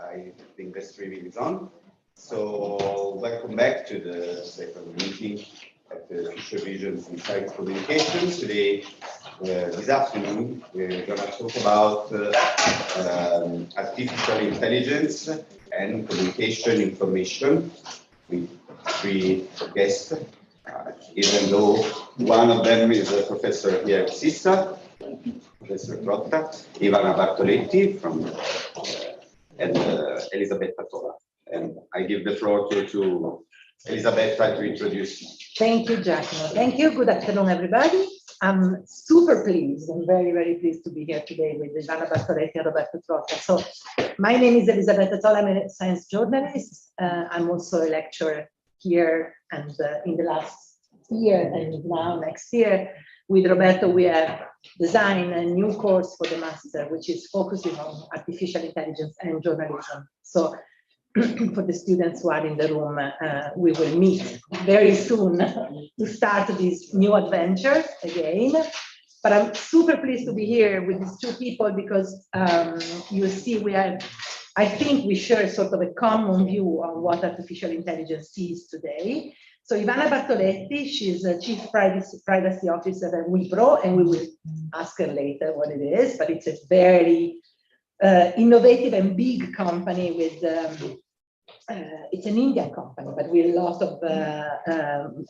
I think the streaming is on. So welcome back to the second meeting at the Future Visions and Science Communications. Today, this afternoon, we're going to talk about artificial intelligence and communication information with three guests, even though one of them is a professor here at SISSA, Professor Trotta, Ivana Bartoletti and Elisabetta Tola. And I give the floor to Elisabetta to introduce. Thank you, Giacomo. Thank you. Good afternoon, everybody. I'm super pleased. I'm very, very pleased to be here today with Ivana Bartoletti and Roberto Trotta. So my name is Elisabetta Tola. I'm a science journalist. I'm also a lecturer here and in the last year and now next year. With Roberto, we have designed a new course for the master, which is focusing on artificial intelligence and journalism. So for the students who are in the room, we will meet very soon to start this new adventure again. But I'm super pleased to be here with these two people because you see I think we share sort of a common view on what artificial intelligence is today. So Ivana Bartoletti, she's a Chief Privacy Officer at Wipro, and we will ask her later what it is, but it's a very innovative and big company with, it's an Indian company, but with a lot of,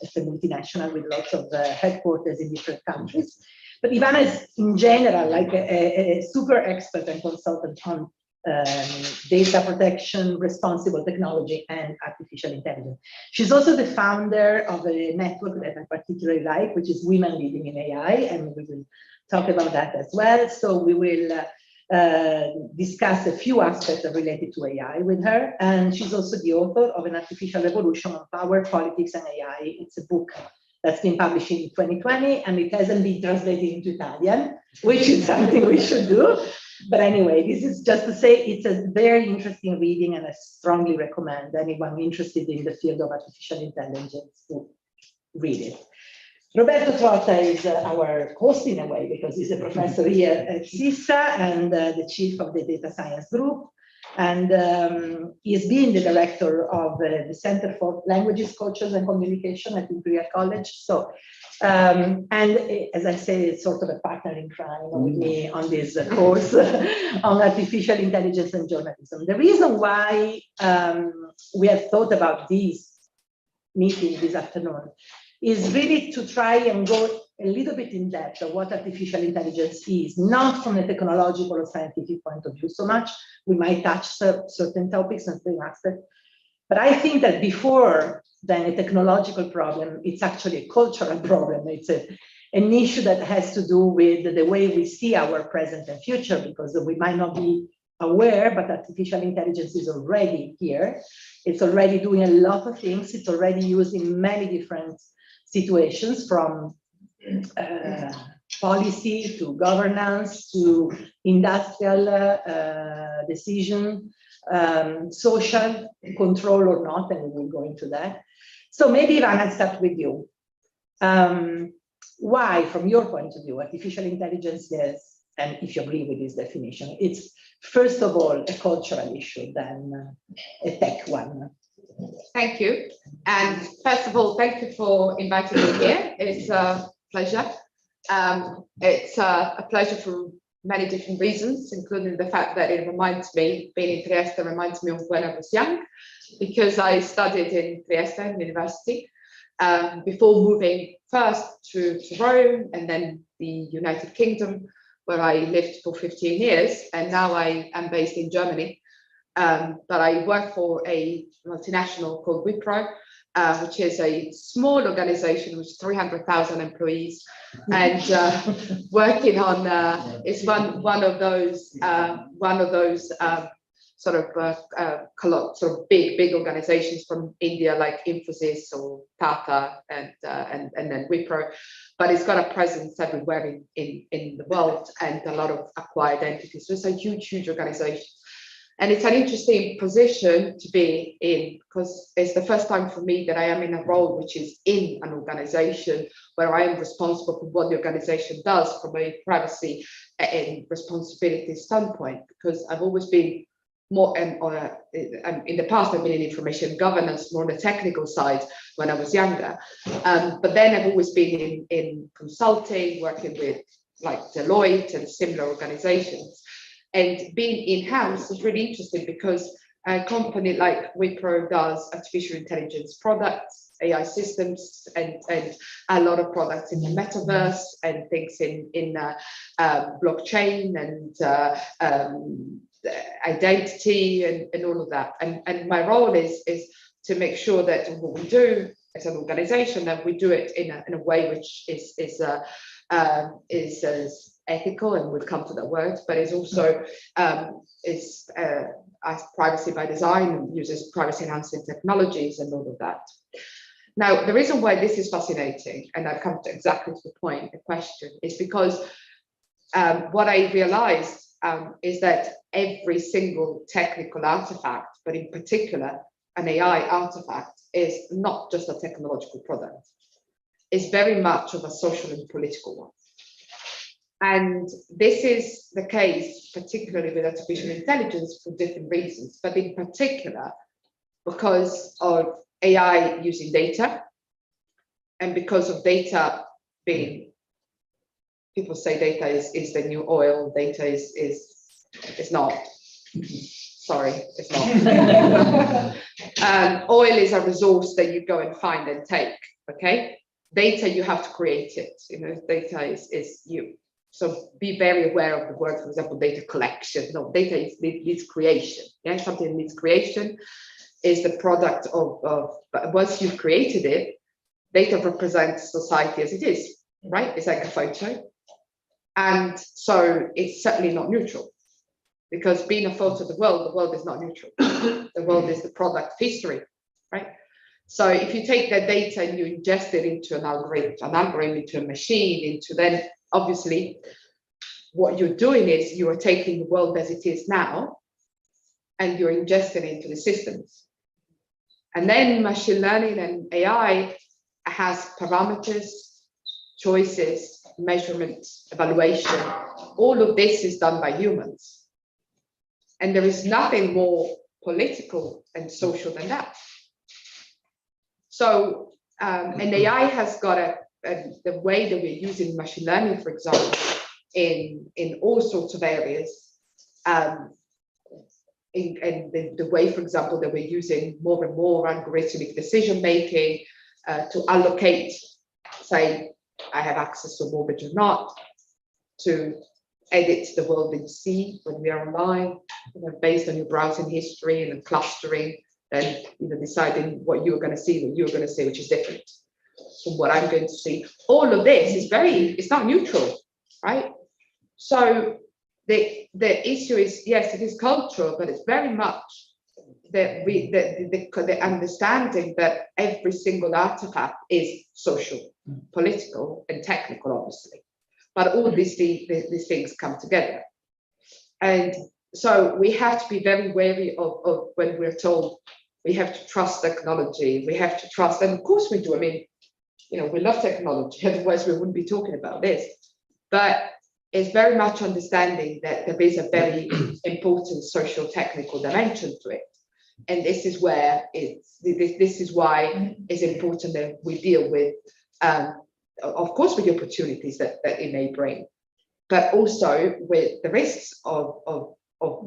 it's a multinational with lots of headquarters in different countries. But Ivana is in general like a super expert and consultant on data protection, responsible technology, and artificial intelligence. She's also the founder of a network that I particularly like, which is Women Leading in AI, and we will talk about that as well. So we will discuss a few aspects related to AI with her, and she's also the author of An Artificial Revolution on Power, Politics, and AI. It's a book that's been published in 2020, and it hasn't been translated into Italian, which is something we should do. But anyway, this is just to say it's a very interesting reading, and I strongly recommend anyone interested in the field of artificial intelligence to read it. Roberto Trotta is our host in a way, because he's a professor here at SISSA and the chief of the data science group. And he's been the director of the Center for Languages, Cultures, and Communication at Imperial College. So, and as I say, it's sort of a partner in crime with me on this course on artificial intelligence and journalism. The reason why we have thought about this meeting this afternoon is really to try and go a little bit in depth of what artificial intelligence is, not from a technological or scientific point of view so much. We might touch certain topics and certain aspects, but I think that before then a technological problem, it's actually a cultural problem. It's an issue that has to do with the way we see our present and future, because we might not be aware, but artificial intelligence is already here. It's already doing a lot of things. It's already used in many different situations, from policy to governance to industrial decision, social control or not, and we will go into that. So maybe Ivana, I'll start with you. Why, from your point of view, artificial intelligence is, and if you agree with this definition, it's first of all a cultural issue, then a tech one? Thank you. And first of all, thank you for inviting me here. It's a pleasure. It's a pleasure for many different reasons, including the fact that it reminds me, being in Trieste reminds me of when I was young, because I studied in Trieste University before moving first to Rome and then the United Kingdom, where I lived for 15 years. And now I am based in Germany. But I work for a multinational called Wipro, which is a small organization with 300,000 employees, and working on is one of those sort of big organizations from India, like Infosys or Tata and then Wipro, but it's got a presence everywhere in the world and a lot of acquired entities. So it's a huge organization. And it's an interesting position to be in, because it's the first time for me that I am in a role which is in an organization where I am responsible for what the organization does from a privacy and responsibility standpoint, because I've always been more and in the past I've been in information governance, more on the technical side when I was younger. But then I've always been in consulting, working with like Deloitte and similar organizations. And being in-house is really interesting because a company like Wipro does artificial intelligence products, AI systems, and a lot of products in the metaverse and things in blockchain and identity and all of that. And my role is to make sure that what we do as an organization, that we do it in a way which is as ethical, and we'll come to that word, but is also as privacy by design and uses privacy enhancing technologies and all of that. Now, the reason why this is fascinating, and I've come to exactly to the point, the question, is because what I realized is that every single technical artifact, but in particular an AI artifact, is not just a technological product. It's very much of a social and political one. And this is the case, particularly with artificial intelligence, for different reasons, but in particular because of AI using data, and because of data being, people say data is the new oil, data is not. Sorry, it's not. Oil is a resource that you go and find and take, okay? Data, you have to create it, you know, data is you. So be very aware of the word, for example, data collection. No, data needs creation. Yeah, something needs creation is the product of but once you've created it, data represents society as it is, right? It's like a photo. And so it's certainly not neutral, because being a photo of the world is not neutral. The world is the product of history, right? So if you take that data and you ingest it into an algorithm into a machine, into then obviously what you're doing is you are taking the world as it is now and you're ingesting it into the systems. And then machine learning and AI has parameters, choices, measurement, evaluation. All of this is done by humans. And there is nothing more political and social than that. So, and AI has got the way that we're using machine learning, for example, in all sorts of areas, and the way, for example, that we're using more and more algorithmic decision making to allocate, say, I have access to a mortgage or not, to edit the world in C when we are online, you know, based on your browsing history and clustering, and deciding what you're going to see, which is different from what I'm going to see. All of this is it's not neutral, right? So the issue is, yes, it is cultural, but it's very much the understanding that every single artifact is social, political, and technical, obviously. But all these things come together. And so we have to be very wary of when we're told we have to trust technology, we have to trust, and of course we do. I mean, we love technology, otherwise we wouldn't be talking about this. But it's very much understanding that there is a very important social technical dimension to it. And this is where this is why it's important that we deal with, of course, with the opportunities that it may bring, but also with the risks of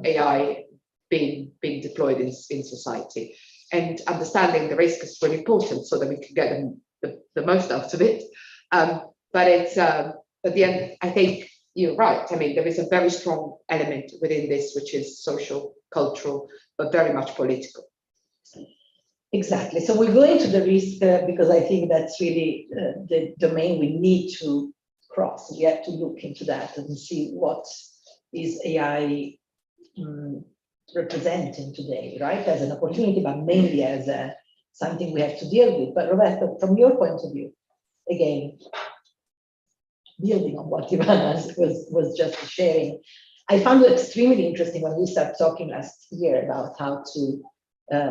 AI being deployed in society. And understanding the risk is really important so that we can get the most out of it. But it's at the end, I think you're right. I mean, there is a very strong element within this, which is social, cultural, but very much political. Exactly. So we go into the risk because I think that's really the domain we need to cross. We have to look into that and see what is AI representing today, right? As an opportunity, but mainly as something we have to deal with. But Roberto, from your point of view, again, building on what Ivana was just sharing, I found it extremely interesting when we started talking last year about how to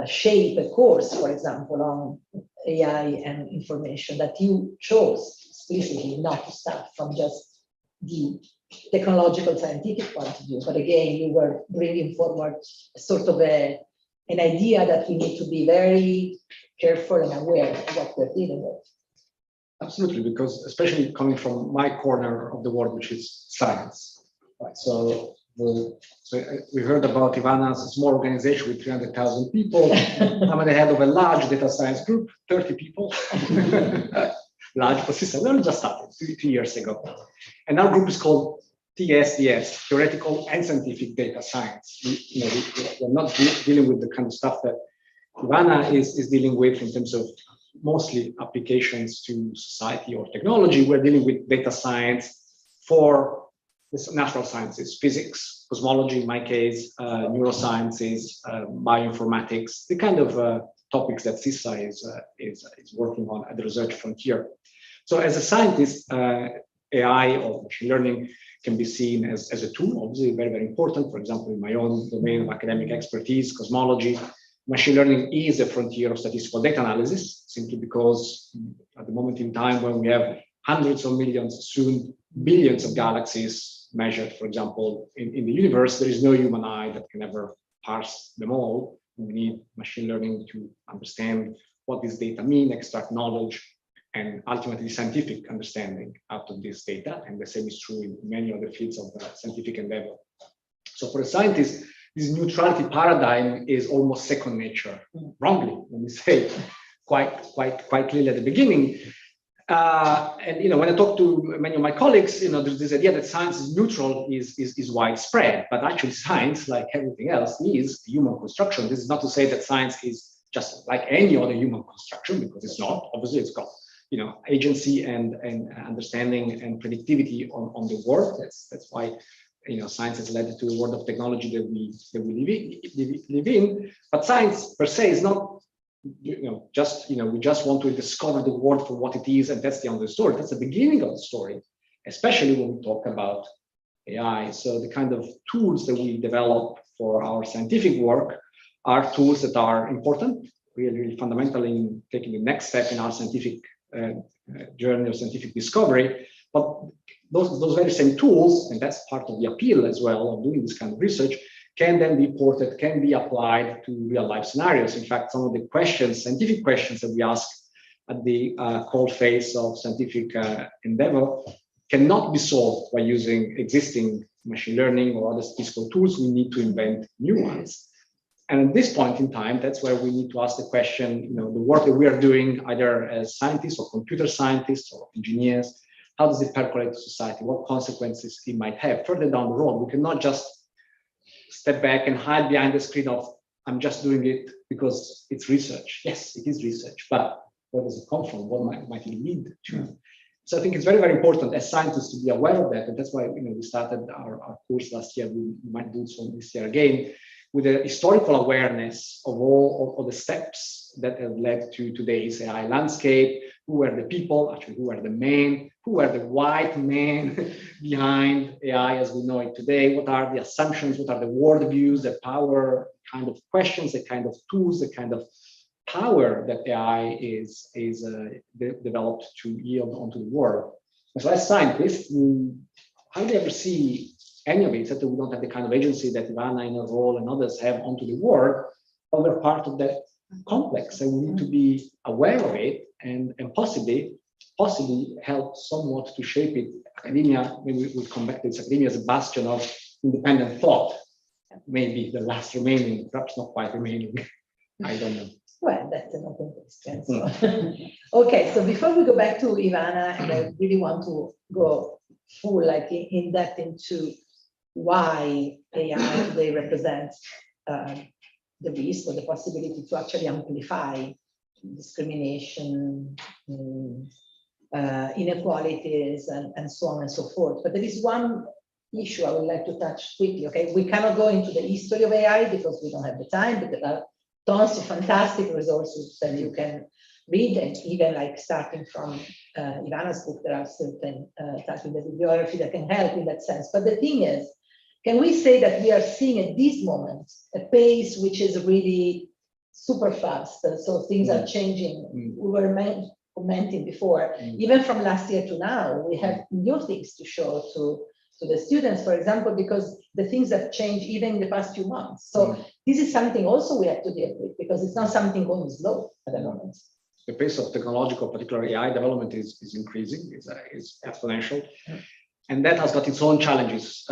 shape a course, for example, on AI and information, that you chose explicitly not to start from just the technological scientific point of view, but again, you were bringing forward sort of an idea that we need to be very careful and aware of what we're dealing with. Absolutely, because especially coming from my corner of the world, which is science, right? So we heard about Ivana's small organization with 300,000 people. I'm at the head of a large data science group, 30 people. Large, but SISSA, we only just started 2 years ago. And our group is called TSDS, Theoretical and Scientific Data Science. We're not dealing with the kind of stuff that Ivana is dealing with in terms of mostly applications to society or technology. We're dealing with data science for the natural sciences, physics, cosmology, in my case, neurosciences, bioinformatics, the kind of topics that SISSA is working on at the research frontier. So as a scientist, AI or machine learning can be seen as a tool, obviously very, very important. For example, in my own domain of academic expertise, cosmology, machine learning is a frontier of statistical data analysis, simply because at the moment in time when we have hundreds of millions, soon billions of galaxies measured, for example, in the universe, there is no human eye that can ever parse them all. We need machine learning to understand what this data mean, extract knowledge, and ultimately scientific understanding out of this data. And the same is true in many other fields of scientific endeavor. So for a scientist, this neutrality paradigm is almost second nature, wrongly, when we say quite clearly at the beginning. And when I talk to many of my colleagues, there's this idea that science is neutral is widespread, but actually science, like everything else, is human construction. This is not to say that science is just like any other human construction, because it's not. Obviously, it's got agency and understanding and predictivity on the world. That's why science has led to a world of technology that we live in. But science per se is not we just want to discover the world for what it is, and that's the end of the story. That's the beginning of the story, especially when we talk about AI. So the kind of tools that we develop for our scientific work are tools that are important, really, really fundamental in taking the next step in our scientific journey of scientific discovery. But those very same tools, and that's part of the appeal as well of doing this kind of research, can then be ported, can be applied to real life scenarios. In fact, some of the questions, scientific questions that we ask at the cold phase of scientific endeavor cannot be solved by using existing machine learning or other statistical tools. We need to invent new ones. And at this point in time, that's where we need to ask the question, the work that we are doing, either as scientists or computer scientists or engineers, how does it percolate to society? What consequences it might have further down the road? We cannot just step back and hide behind the screen of, I'm just doing it because it's research. Yes, it is research, but where does it come from? What might it lead to? So I think it's very, very important as scientists to be aware of that. And that's why we started our course last year. We might do so this year again, with a historical awareness of all of the steps that have led to today's AI landscape. Who are the people, actually, who are the men, who are the white men behind AI as we know it today? What are the assumptions? What are the worldviews, the power kind of questions, the kind of tools, the kind of power that AI is developed to yield onto the world? And so as scientists, we hardly ever see any of it, that we don't have the kind of agency that Ivana in her role and others have onto the world, but we're part of that complex, and we need to be aware of it and possibly help somewhat to shape it. Academia, maybe we'll come back to this, academia as a bastion of independent thought, maybe the last remaining, perhaps not quite remaining, I don't know. Well, that's another question. So. Okay, so before we go back to Ivana, and I really want to go full, like in depth into why AI today represents the risk or the possibility to actually amplify discrimination, inequalities, and so on and so forth. But there is one issue I would like to touch quickly. Okay, we cannot go into the history of AI because we don't have the time, but there are tons of fantastic resources that you can read, and even like starting from Ivana's book, there are certain types of bibliography that can help in that sense. But the thing is, can we say that we are seeing at this moment a pace which is really super fast? So things are changing. We were commenting before, even from last year to now, we have new things to show to to the students, for example, because the things have changed even in the past few months. So this is something also we have to deal with, because it's not something going slow at the moment. The pace of technological, particularly AI development, is increasing, is exponential, and that has got its own challenges.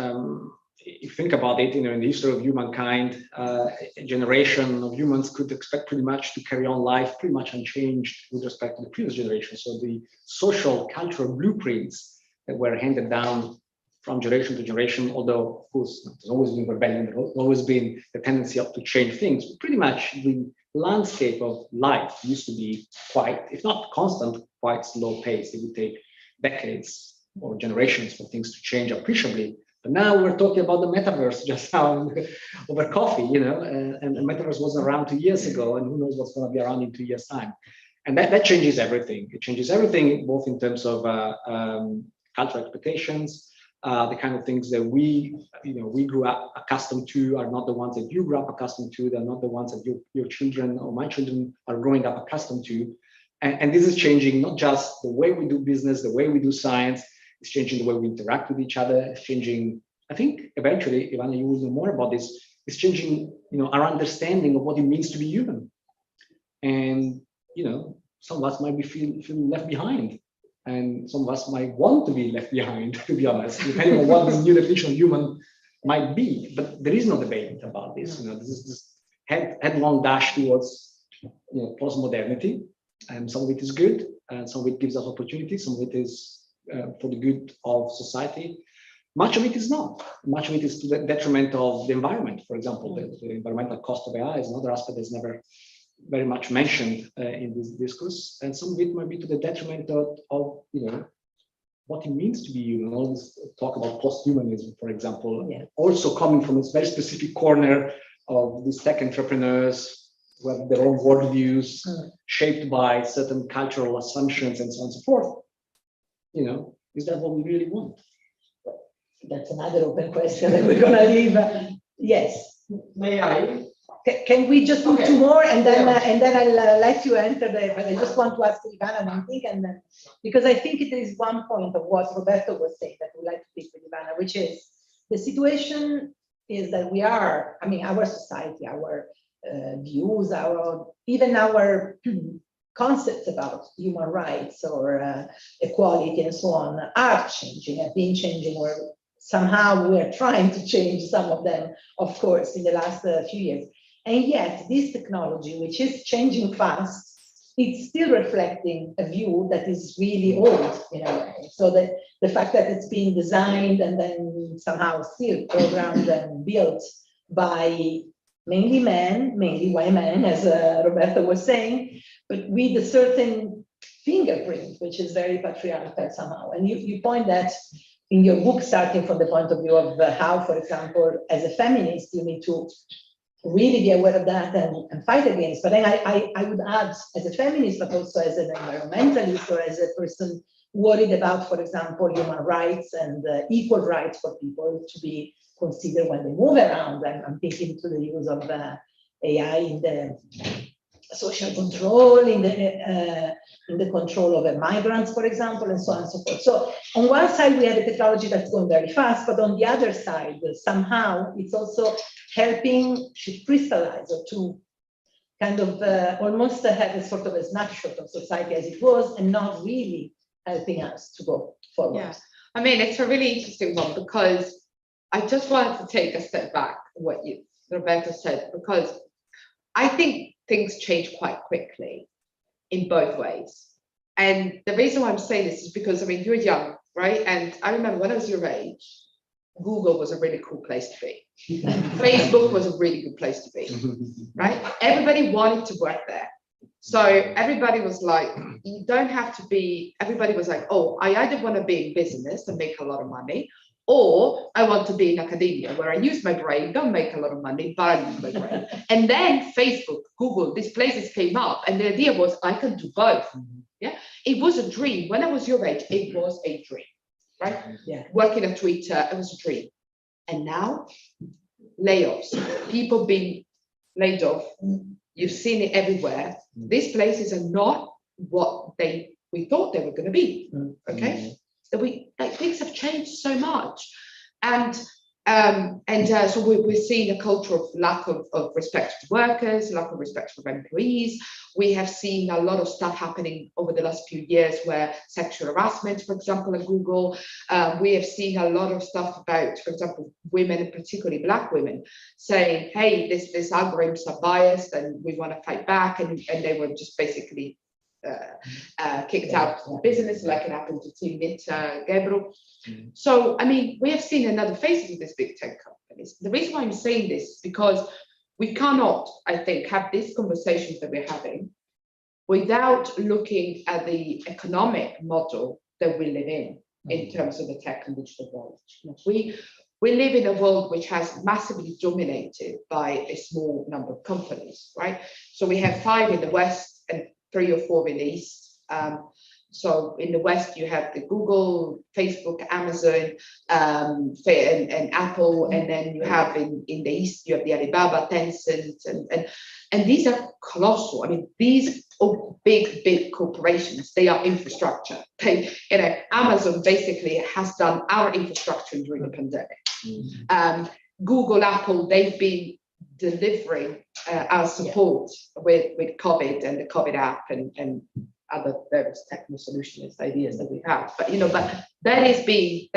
If you think about it, in the history of humankind, a generation of humans could expect pretty much to carry on life pretty much unchanged with respect to the previous generation. So the social, cultural blueprints that were handed down from generation to generation, although of course there's always been rebellion, there's always been the tendency to change things, but pretty much the landscape of life used to be quite, if not constant, quite slow paced. It would take decades or generations for things to change appreciably. But now we're talking about the metaverse just now over coffee, and the metaverse wasn't around 2 years ago, and who knows what's going to be around in 2 years' time. And that changes everything. It changes everything, both in terms of cultural expectations, the kind of things that we grew up accustomed to are not the ones that you grew up accustomed to. They're not the ones that your children or my children are growing up accustomed to. And this is changing not just the way we do business, the way we do science. It's changing the way we interact with each other. It's changing, I think, eventually, Ivana, you will know more about this. It's changing, our understanding of what it means to be human. And, some of us might be feeling left behind. And some of us might want to be left behind, to be honest, depending on what the new definition of human might be. But there is no debate about this. This is this headlong dash towards postmodernity, and some of it is good, and some of it gives us opportunities. Some of it is for the good of society. Much of it is not. Much of it is to the detriment of the environment. For example, the environmental cost of AI is another aspect that's never very much mentioned in this discourse, and some of it might be to the detriment of what it means to be human. All this talk about post-humanism, for example, also coming from this very specific corner of these tech entrepreneurs who have their own worldviews shaped by certain cultural assumptions and so on and so forth. Is that what we really want? That's another open question that we're gonna leave. Yes. May I? Can we just do two more, and then I'll let you enter but I just want to ask Ivana one thing, and then, because I think it is one point of what Roberto was saying that we'd like to pick with Ivana, which is the situation is that we are, our society, our views, even our concepts about human rights or equality and so on are changing, have been changing, or somehow we are trying to change some of them, of course, in the last few years. And yet this technology, which is changing fast, it's still reflecting a view that is really old in a way. So that the fact that it's being designed and then somehow still programmed and built by mainly men, mainly white men, as Roberto was saying, but with a certain fingerprint, which is very patriarchal somehow. And you point that in your book, starting from the point of view of how, for example, as a feminist, you need to really be aware of that and fight against. But then I would add, as a feminist, but also as an environmentalist or as a person worried about, for example, human rights and equal rights for people to be considered when they move around. I'm thinking to the use of AI in the social control, in the control of migrants, for example, and so on and so forth. So on one side, we have a technology that's going very fast, but on the other side, somehow it's also helping to crystallize or to kind of almost have a sort of a snapshot of society as it was, and not really helping us to go forward. Yeah, it's a really interesting one, because I just wanted to take a step back what Roberto said, because I think things change quite quickly in both ways. And the reason why I'm saying this is because, you're young, right? And I remember when I was your age, Google was a really cool place to be. Facebook was a really good place to be, right? Everybody wanted to work there. So everybody was like, you don't have to be, everybody was like, oh, I either want to be in business and make a lot of money, or I want to be in academia where I use my brain, don't make a lot of money, but I use my brain. And then Facebook, Google, these places came up, and the idea was I can do both. Yeah, it was a dream. When I was your age, it was a dream, right? Yeah. Working at Twitter, it was a dream. And now, layoffs, people being laid off. You've seen it everywhere. These places are not what we thought they were going to be. Okay. So things have changed so much. So we're seeing a culture of lack of respect to workers, lack of respect for employees. We have seen a lot of stuff happening over the last few years where sexual harassment, for example, at Google. We have seen a lot of stuff about, for example, women, and particularly Black women, saying, hey, these algorithms are biased and we want to fight back. And they were just basically kicked out of the business, like it happened to Timnit Gebru. So, I mean, we have seen another faces of these big tech companies. The reason why I'm saying this is because we cannot, I think, have these conversations that we're having without looking at the economic model that we live in terms of the tech and digital world. We live in a world which has massively dominated by a small number of companies, right? So we have 5 in the West and 3 or 4 in the East. So in the West, you have the Google, Facebook, Amazon, and Apple, and then you have in the East, you have the Alibaba, Tencent, and these are colossal. I mean, these are big corporations. They are infrastructure. Amazon basically has done our infrastructure during the pandemic. Google, Apple, they've been delivering our support with COVID and the COVID app and other various technical solutions ideas that we have. But that is reality.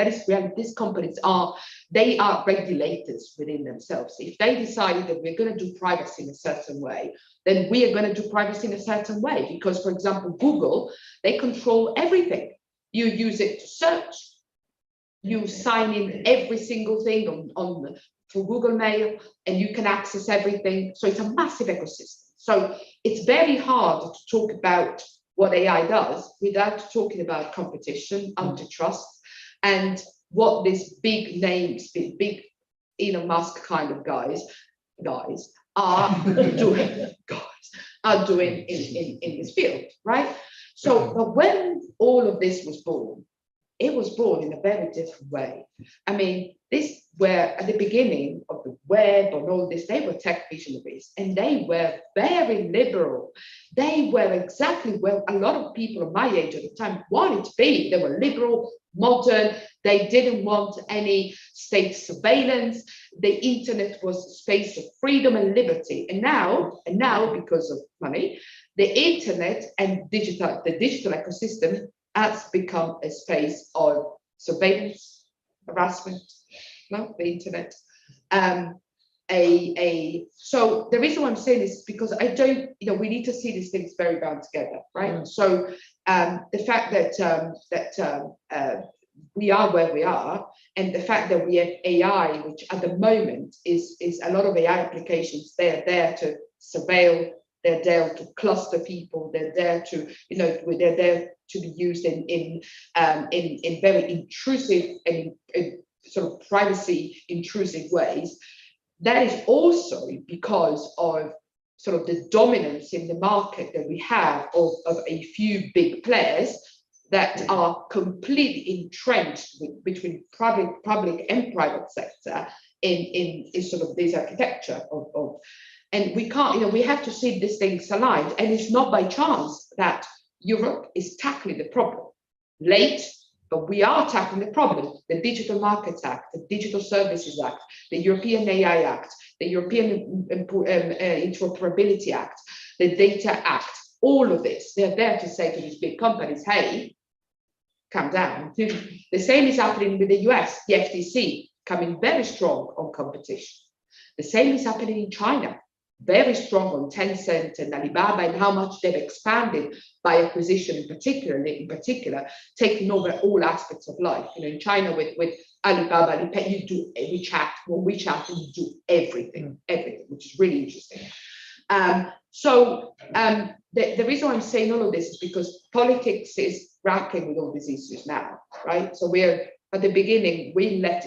These companies are regulators within themselves. If they decided that we're going to do privacy in a certain way, then we are going to do privacy in a certain way. Because, for example, Google, they control everything. You use it to search. You sign in every single thing through Google Mail, and you can access everything. So it's a massive ecosystem. So it's very hard to talk about what AI does without talking about competition, antitrust, and what these big names, big Elon Musk kind of guys are doing in this field, right? So, but when all of this was born, it was born in a very different way. I mean, this were at the beginning of the web and all this, they were tech visionaries and they were very liberal. They were exactly where a lot of people of my age at the time wanted to be. They were liberal, modern. They didn't want any state surveillance. The internet was a space of freedom and liberty. And now, because of money, the internet and the digital ecosystem has become a space of surveillance, harassment, the internet. So the reason why I'm saying this is because I don't, we need to see these things very bound together, right? So the fact that we are where we are, and the fact that we have AI, which at the moment is a lot of AI applications, they're there to surveil, they're there to cluster people, they're there to, they're there to be used in very intrusive and sort of privacy intrusive ways. That is also because of sort of the dominance in the market that we have of a few big players that are completely entrenched between public and private sector in sort of this architecture of and we can't, we have to see these things aligned. And it's not by chance that Europe is tackling the problem late, but we are tackling the problem. The Digital Markets Act, the Digital Services Act, the European AI Act, the European Interoperability Act, the Data Act, all of this, they're there to say to these big companies, hey, calm down. The same is happening with the US, the FTC coming very strong on competition. The same is happening in China, very strong on Tencent and Alibaba and how much they've expanded by acquisition in particular, taking over all aspects of life. In China with Alibaba, you do WeChat, you do everything, which is really interesting. The reason why I'm saying all of this is because politics is grappling with all these issues now, right? So we're at the beginning,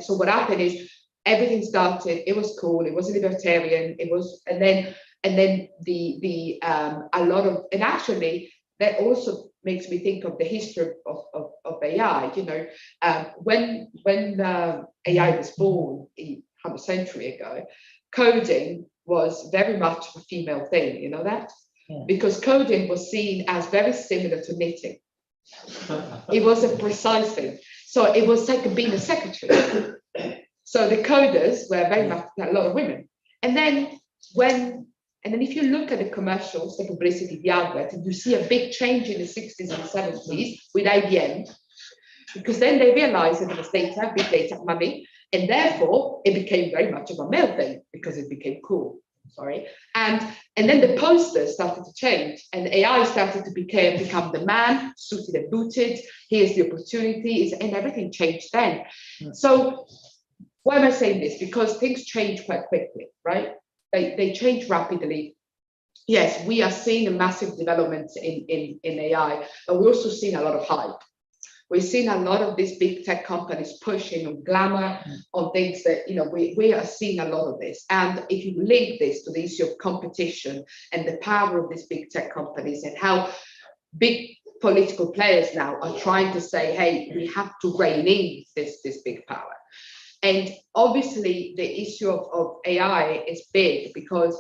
so what happened is everything started, it was cool, it was libertarian, it was, and then a lot of, and actually that also makes me think of the history of AI. When AI was born half a century ago, coding was very much a female thing, you know that? Yeah. Because coding was seen as very similar to knitting. It was a precise thing. So it was like being a secretary. So the coders were very much a lot of women. And then if you look at the commercials, the publicity, the advert, you see a big change in the 60s and 70s with IBM, because then they realized that there was data, big data, money, and therefore it became very much of a male thing because it became cool. Sorry. And then the posters started to change, and AI started to become the man, suited and booted. Here's the opportunities, and everything changed then. So why am I saying this? Because things change quite quickly, right? They change rapidly. Yes, we are seeing a massive development in AI, but we're also seeing a lot of hype. We've seen a lot of these big tech companies pushing on glamour, on things that, we are seeing a lot of this. And if you link this to the issue of competition and the power of these big tech companies and how big political players now are trying to say, hey, we have to rein in this big power. And obviously the issue of AI is big because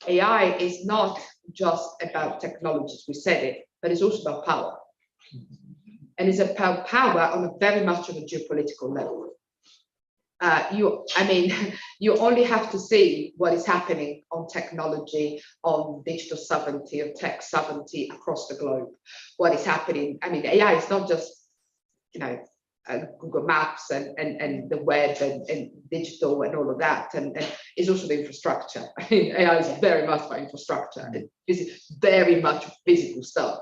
AI is not just about technologies, we said it, but it's also about power. And it's about power on a very much of a geopolitical level. You only have to see what is happening on technology, on digital sovereignty, on tech sovereignty across the globe. What is happening? I mean, AI is not just, Google Maps and the web and digital and all of that, and it's also the infrastructure. I mean, AI is very much about infrastructure. It's very much physical stuff.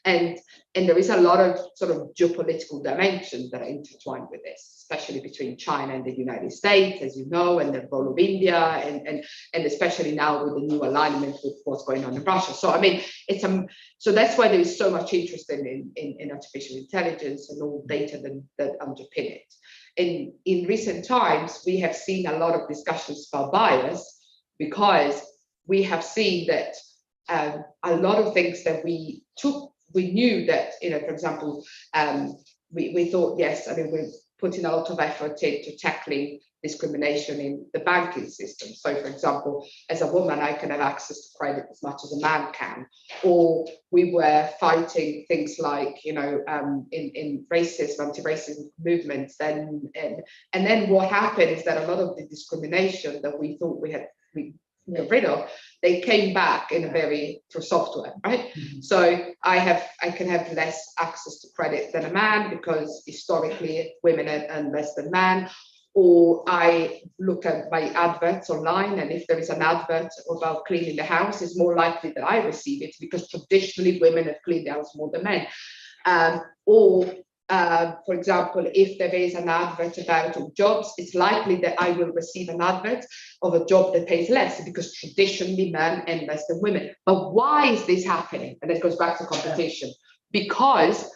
And there is a lot of sort of geopolitical dimensions that are intertwined with this, especially between China and the United States, as you know, and the role of India, and especially now with the new alignment with what's going on in Russia. So I mean, so that's why there is so much interest in artificial intelligence and all data that underpin it. In recent times, we have seen a lot of discussions about bias because we have seen that a lot of things that we knew that, for example, we thought, yes, I mean, we're putting a lot of effort into tackling discrimination in the banking system. So, for example, as a woman, I can have access to credit as much as a man can. Or we were fighting things like, in racism, anti-racism movements. And then what happened is that a lot of the discrimination that we thought we got rid of, they came back in through software, right? So I can have less access to credit than a man because historically women earn less than men. Or I look at my adverts online, and if there is an advert about cleaning the house, it's more likely that I receive it because traditionally women have cleaned the house more than men. For example, if there is an advert about jobs, it's likely that I will receive an advert of a job that pays less because traditionally men earn less than women. But why is this happening? And it goes back to competition. Because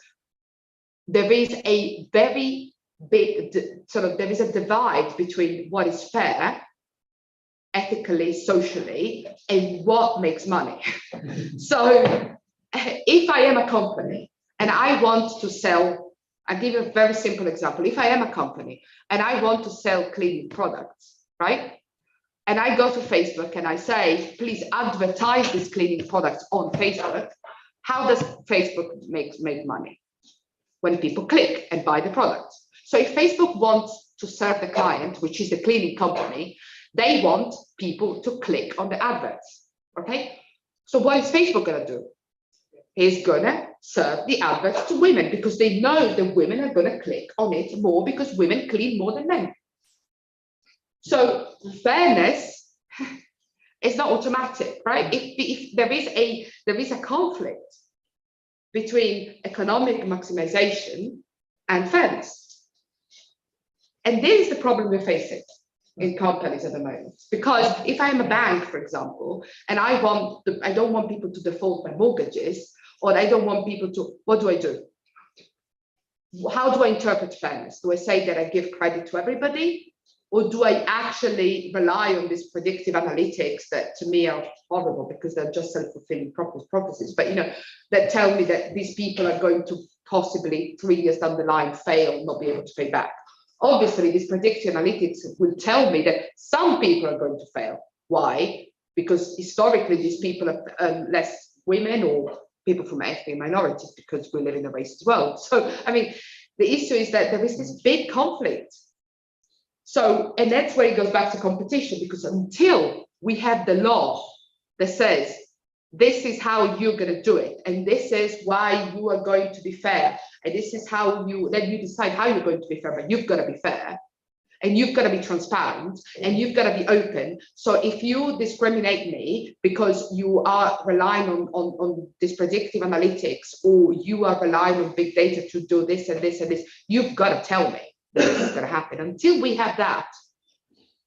there is a very big, there is a divide between what is fair, ethically, socially, and what makes money. So if I am a company and I want to sell, I'll give you a very simple example. If I am a company and I want to sell cleaning products, right? And I go to Facebook and I say, please advertise these cleaning products on Facebook. How does Facebook make money? When people click and buy the product. So if Facebook wants to serve the client, which is the cleaning company, they want people to click on the adverts, okay? So what is Facebook gonna do? He's gonna serve the adverts to women because they know that women are gonna click on it more because women clean more than men. So fairness is not automatic, right? If there is a conflict between economic maximization and fairness. And this is the problem we're facing in companies at the moment. Because if I'm a bank, for example, and I don't want people to default my mortgages, or I don't want people to, what do I do? How do I interpret fairness? Do I say that I give credit to everybody? Or do I actually rely on these predictive analytics that to me are horrible because they're just self-fulfilling prophecies, but that tell me that these people are going to possibly 3 years down the line fail, not be able to pay back. Obviously, these predictive analytics will tell me that some people are going to fail. Why? Because historically, these people are less women or people from ethnic minorities because we live in a racist world. So, I mean, the issue is that there is this big conflict So, and that's where it goes back to competition, because until we have the law that says, this is how you're going to do it, and this is why you are going to be fair, and this is how you decide how you're going to be fair, but you've got to be fair, and you've got to be transparent, and you've got to be open. So if you discriminate me because you are relying on this predictive analytics, or you are relying on big data to do this and this and this, you've got to tell me that this is going to happen. Until we have that,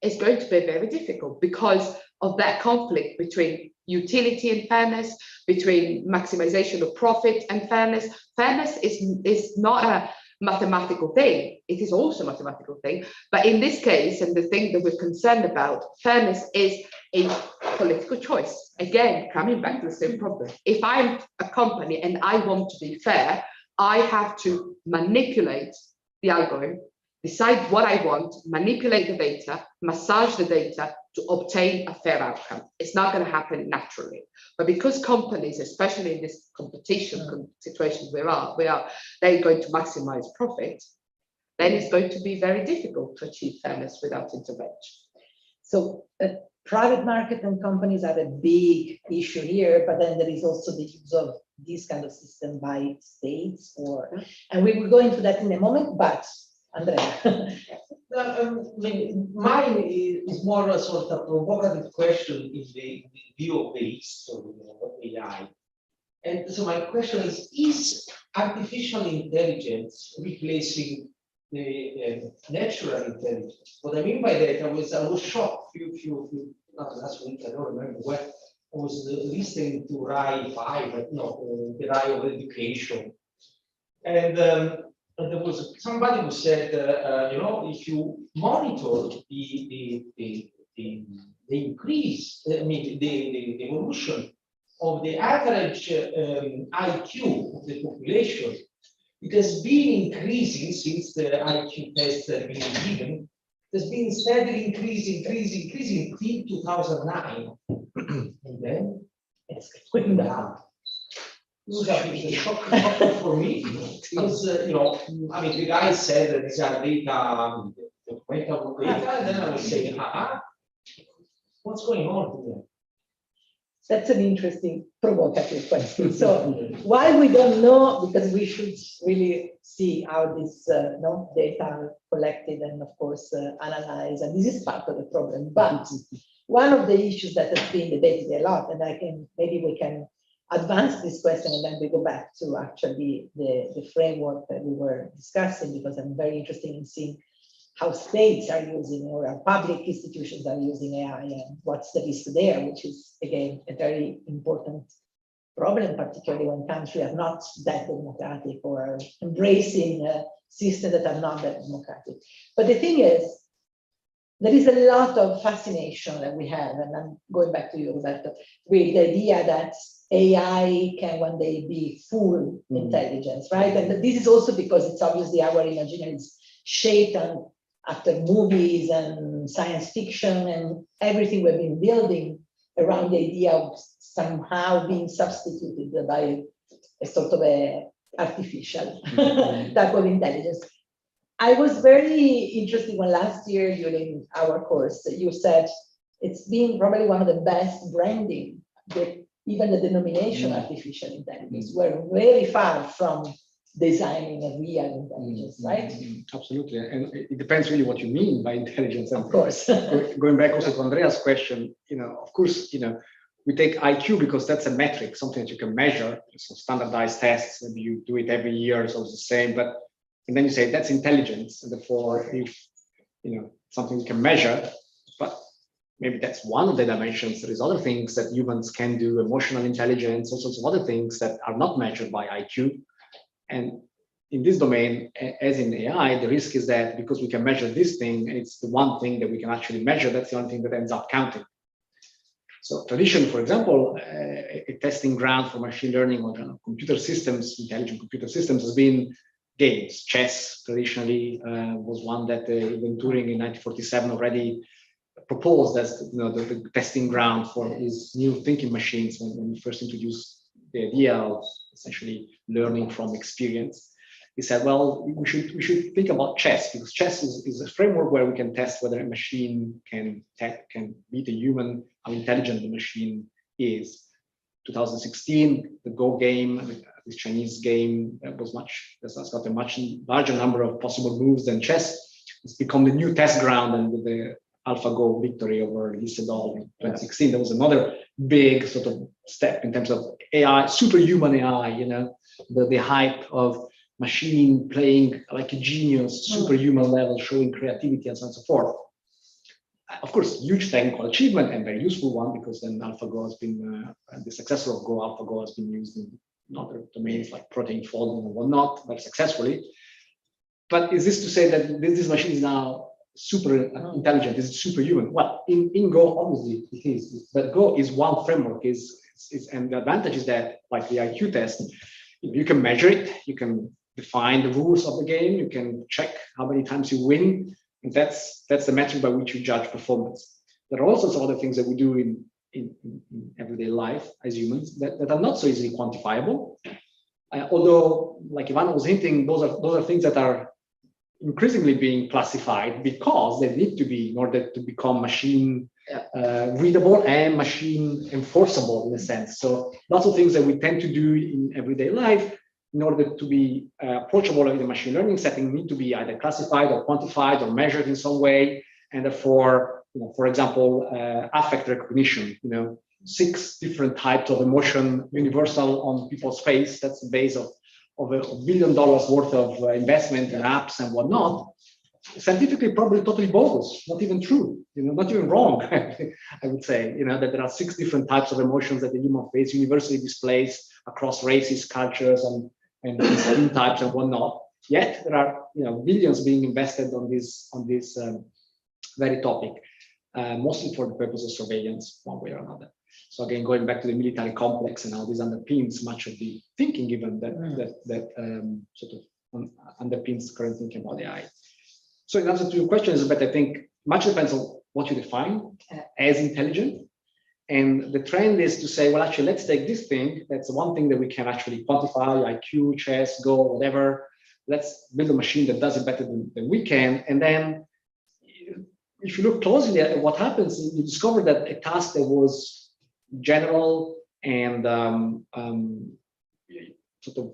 it's going to be very difficult because of that conflict between utility and fairness, between maximization of profit and fairness. Fairness is not a mathematical thing. It is also a mathematical thing. But in this case, and the thing that we're concerned about, fairness is a political choice. Again, coming back to the same problem. If I'm a company and I want to be fair, I have to manipulate the algorithm, decide what I want, manipulate the data, massage the data to obtain a fair outcome. It's not going to happen naturally. But because companies, especially in this competition situation they're going to maximize profit, then it's going to be very difficult to achieve fairness without intervention. So private market and companies are a big issue here, but then there is also the use of this kind of system by states, and we will go into that in a moment, but Andrea. Mine is more a sort of provocative question in the view of the history of AI. And so my question is artificial intelligence replacing the natural intelligence? What I mean by that, I was shocked not last week, I don't remember when, I was listening to RAI 5, the RAI of education. And there was somebody who said, if you monitor the increase, the evolution of the average IQ of the population, it has been increasing since the IQ test has been given. It has been steadily increasing until 2009, and then it's going down. It was a shock for me because the guy said that these are data, and then I was saying, what's going on here? That's an interesting, provocative question. So while we don't know, because we should really see how this data are collected and of course analyzed, and this is part of the problem. But one of the issues that has been debated a lot, and maybe we can advance this question and then we go back to actually the framework that we were discussing, because I'm very interested in seeing how states are using or our public institutions are using AI and what's the risk there, which is, again, a very important problem, particularly when countries are not that democratic or are embracing systems that are not that democratic. But the thing is, there is a lot of fascination that we have, and I'm going back to you, Roberto, with the idea that AI can one day be full intelligence, right? And this is also because it's obviously our imagination is shaped after movies and science fiction and everything we've been building around the idea of somehow being substituted by a sort of artificial type of intelligence. I was very interested when last year during our course, you said it's been probably one of the best branding, even the denomination artificial intelligence. We're very far from designing a real intelligence, right? Absolutely, and it depends really what you mean by intelligence. Of course. Going back also to Andrea's question, of course, we take IQ because that's a metric, something that you can measure, some standardized tests, and you do it every year, so it's the same. And then you say that's intelligence, and therefore, if something you can measure, but maybe that's one of the dimensions. There is other things that humans can do, emotional intelligence, all sorts of other things that are not measured by IQ. And in this domain, as in AI, the risk is that because we can measure this thing, and it's the one thing that we can actually measure, that's the only thing that ends up counting. So traditionally, for example, a testing ground for machine learning or computer systems, intelligent computer systems, has been games. Chess traditionally was one that even Turing in 1947 already proposed as the testing ground for his new thinking machines when he first introduced the idea of essentially learning from experience. he said, well, we should think about chess, because chess is a framework where we can test whether a machine can beat a human, how intelligent the machine is. 2016, the Go game, this Chinese game, that's got a much larger number of possible moves than chess. It's become the new test ground, and with the AlphaGo victory over Lee Sedol in 2016, there was another big sort of step in terms of AI, superhuman AI, you know, the hype of machine playing like a genius, superhuman level, showing creativity and so on and so forth. Of course, huge technical achievement and very useful one, because then AlphaGo has been, the successor of Go, AlphaGo has been used in other domains like protein folding and whatnot, very successfully. But is this to say that this machine is now super intelligent, is superhuman? Well, in Go, obviously it is, but Go is one framework, and the advantage is that, like the IQ test, you can measure it, you can define the rules of the game, you can check how many times you win, and that's the metric by which you judge performance. There are also some other things that we do in everyday life as humans that are not so easily quantifiable. Although, like Ivana was hinting, those are things that are increasingly being classified because they need to be in order to become machine readable and machine enforceable in a sense. So lots of things that we tend to do in everyday life, in order to be approachable in the machine learning setting, need to be either classified or quantified or measured in some way. And therefore, you know, for example, affect recognition, you know, 6 different types of emotion universal on people's face. That's the base of $1 billion worth of investment in apps and whatnot. Scientifically, probably totally bogus, not even true, you know, not even wrong. I would say, you know, that there are 6 different types of emotions that the human face universally displays across races, cultures, and skin types and whatnot. Yet there are, you know, billions being invested on this very topic, mostly for the purpose of surveillance, one way or another. So again, going back to the military complex and how this underpins much of the thinking, given that sort of underpins current thinking about AI. So in answer to your question, Elizabeth, I think much depends on what you define as intelligent. And the trend is to say, well, actually, let's take this thing. That's one thing that we can actually quantify, IQ, chess, Go, whatever. Let's build a machine that does it better than we can. And then if you look closely at what happens, you discover that a task that was general and sort of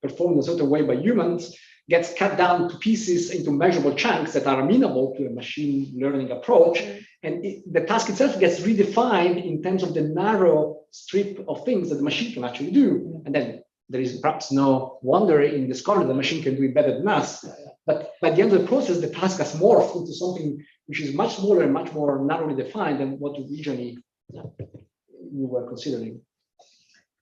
performed in a certain way by humans gets cut down to pieces into measurable chunks that are amenable to a machine learning approach. And the task itself gets redefined in terms of the narrow strip of things that the machine can actually do. And then there is perhaps no wonder in discovering the machine can do it better than us. But by the end of the process, the task has morphed into something which is much smaller and much more narrowly defined than what originally you were considering.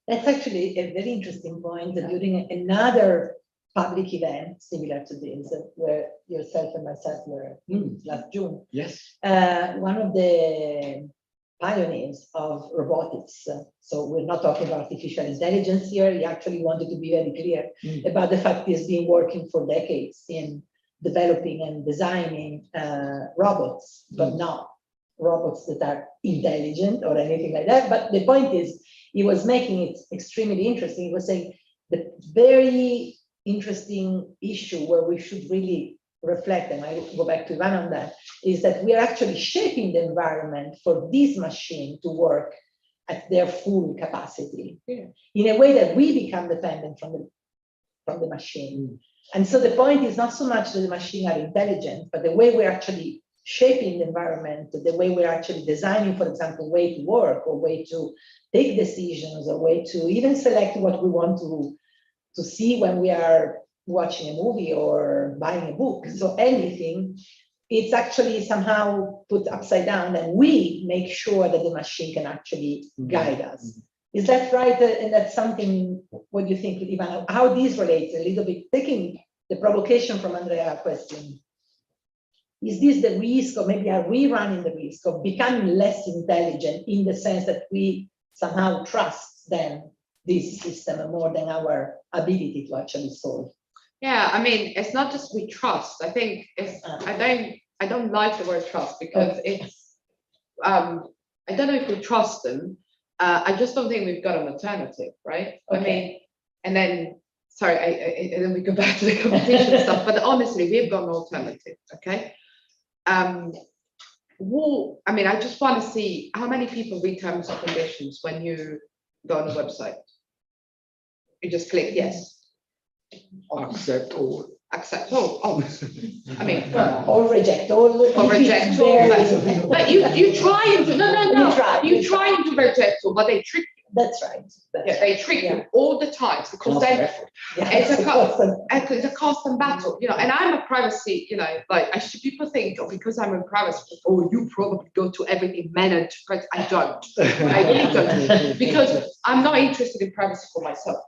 That's actually a very interesting point. During another public event similar to this, where yourself and myself were last June. Yes. One of the pioneers of robotics, so we're not talking about artificial intelligence here, he actually wanted to be very clear about the fact he's been working for decades in developing and designing robots, but not robots that are intelligent or anything like that. But the point is, he was making it extremely interesting. He was saying the very interesting issue where we should really reflect, and I go back to Ivana on that, is that we are actually shaping the environment for this machine to work at their full capacity in a way that we become dependent from the machine. And so the point is not so much that the machine are intelligent, but the way we're actually shaping the environment, the way we're actually designing, for example, way to work or way to take decisions or way to even select what we want to see when we are watching a movie or buying a book. So anything, it's actually somehow put upside down, and we make sure that the machine can actually guide us. Is that right? And that's something, what do you think, Ivana? How this relates a little bit, taking the provocation from Andrea's question. Is this the risk, or maybe are we running the risk of becoming less intelligent in the sense that we somehow trust then this system more than our ability to actually solve? Yeah, I mean, it's not just we trust. I think it's, I don't like the word trust because it's, I don't know if we trust them. I just don't think we've got an alternative, right? Okay. I mean, and then sorry, and then we go back to the competition stuff, but honestly, we've got an alternative, okay? I mean, I just want to see how many people read terms and conditions when you go on a website. You just click yes. Accept all. Accept all. Oh, I mean, Or reject all. or reject all. But you try and do, no. You try and do reject all, but they trick you. That's right. Yeah, they trick you all the time because Constant they. effort. It's a constant battle, you know, and I'm a privacy, you know, like people think, oh, because I'm in privacy, oh, you probably go to everything managed, but I don't. I really don't, because I'm not interested in privacy for myself.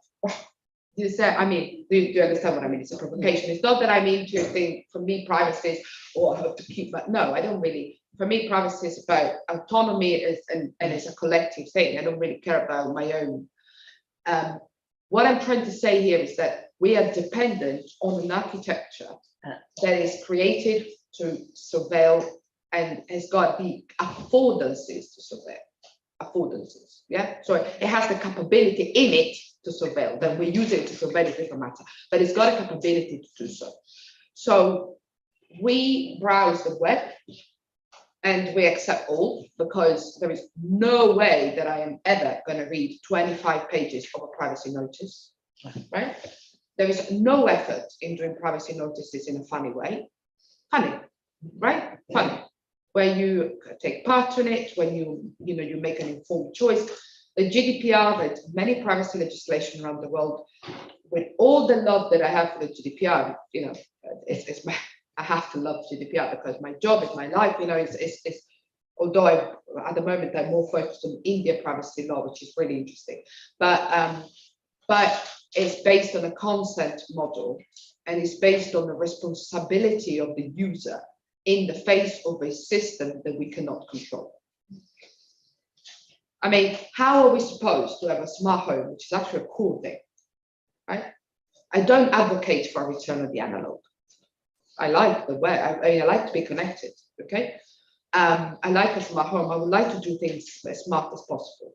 You say, I mean, do you understand what I mean? It's a provocation. It's not that I'm into think for me, privacy is, oh, I have to keep, but no, I don't really. For me, privacy is about autonomy and it's a collective thing. I don't really care about my own. What I'm trying to say here is that we are dependent on an architecture that is created to surveil and has got the affordances to surveil. Affordances, yeah? So it has the capability in it to surveil. Then we use it to surveil a different matter, but it's got a capability to do so. So we browse the web and we accept all, because there is no way that I am ever going to read 25 pages of a privacy notice, right? There is no effort in doing privacy notices in a funny way. Funny, right? Funny. Where you take part in it, when you make an informed choice. The GDPR, that many privacy legislation around the world, with all the love that I have for the GDPR, you know, I have to love GDPR because my job is my life, you know, although at the moment I'm more focused on India privacy law, which is really interesting, but it's based on a consent model, and it's based on the responsibility of the user in the face of a system that we cannot control. I mean, how are we supposed to have a smart home, which is actually a cool thing, right? I don't advocate for a return of the analog. I like the way, I like to be connected, okay? I like a smart home. I would like to do things as smart as possible.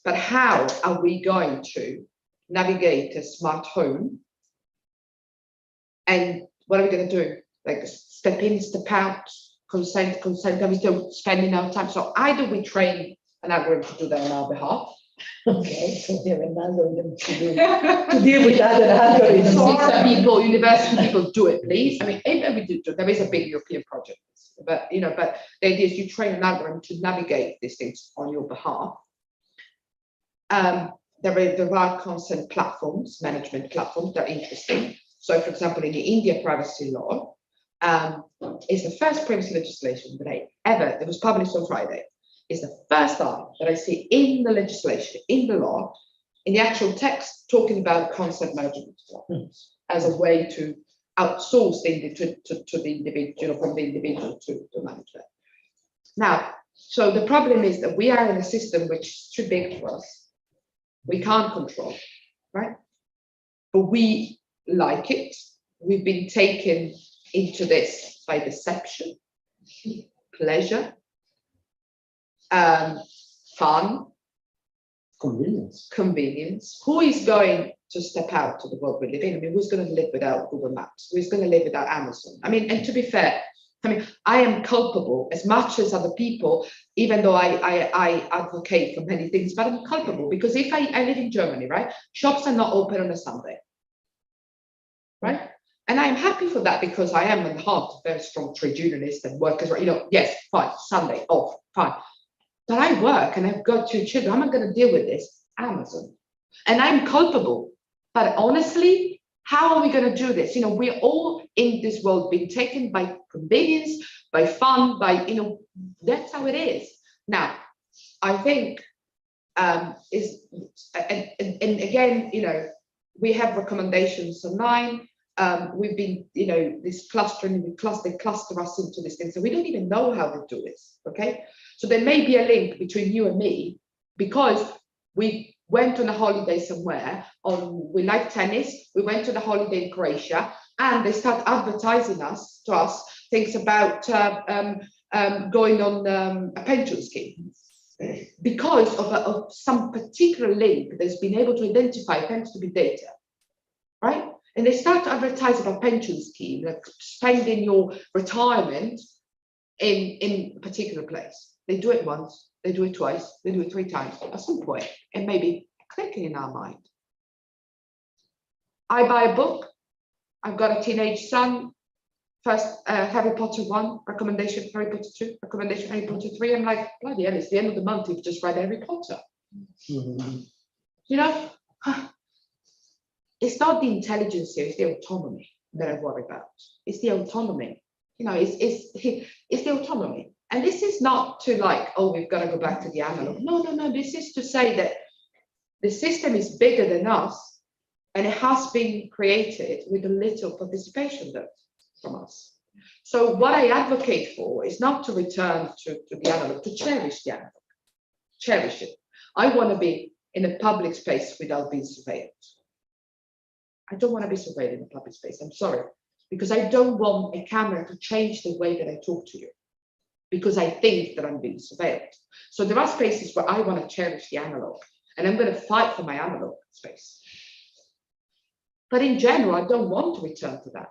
But how are we going to navigate a smart home? And what are we going to do? Like step in, step out, consent, are we still spending our time? So either we train an algorithm to do that on our behalf. Okay, so we have an algorithm to deal with other algorithms. SISSA people, university people, do it, please. I mean, maybe we do. There is a big European project, but you know, but the idea is you train an algorithm to navigate these things on your behalf. There are consent platforms, management platforms that are interesting. So, for example, in the India privacy law, it's the first privacy legislation that it was published on Friday. Is the first time that I see in the legislation, in the law, in the actual text, talking about consent management platforms as a way to outsource to the individual, from the individual to manage that. Now, so the problem is that we are in a system which is too big for us. We can't control, right? But we like it. We've been taken into this by deception, pleasure, fun, convenience. Who is going to step out to the world we live in? I mean, who's going to live without Google Maps? Who's going to live without Amazon? I mean, and to be fair, I mean, I am culpable as much as other people, even though I advocate for many things, but I'm culpable because if I live in Germany, right? Shops are not open on a Sunday, right? And I'm happy for that because I am in the heart a very strong trade unionist and workers, you know, yes, fine, Sunday off, fine. But I work and I've got 2 children. I'm not going to deal with this. Amazon. And I'm culpable. But honestly, how are we going to do this? You know, we're all in this world being taken by convenience, by fun, by, you know, that's how it is. Now, I think and again, you know, we have recommendations online. We've been, you know, this clustering, they cluster us into this thing. So we don't even know how to do this, okay? So there may be a link between you and me because we went on a holiday somewhere, we like tennis, we went on a holiday in Croatia, and they start advertising to us things about going on a pension scheme because of some particular link that's been able to identify thanks to big data, right? And they start to advertise about pension scheme, like spending your retirement in a particular place. They do it once, they do it twice, they do it 3 times. At some point, it may be clicking in our mind. I buy a book. I've got a teenage son. First, Harry Potter 1, recommendation Harry Potter 2, recommendation Harry Potter 3. I'm like, bloody hell, it's the end of the month. You've just read Harry Potter. You know, it's not the intelligence here, it's the autonomy that I worry about. It's the autonomy. You know, it's the autonomy. And this is not to like, oh, we've got to go back to the analog. No. This is to say that the system is bigger than us, and it has been created with a little participation from us. So what I advocate for is not to return to the analog, to cherish the analog, cherish it. I want to be in a public space without being surveilled. I don't want to be surveilled in a public space, I'm sorry, because I don't want a camera to change the way that I talk to you, because I think that I'm being surveilled. So there are spaces where I want to cherish the analog, and I'm going to fight for my analog space. But in general, I don't want to return to that.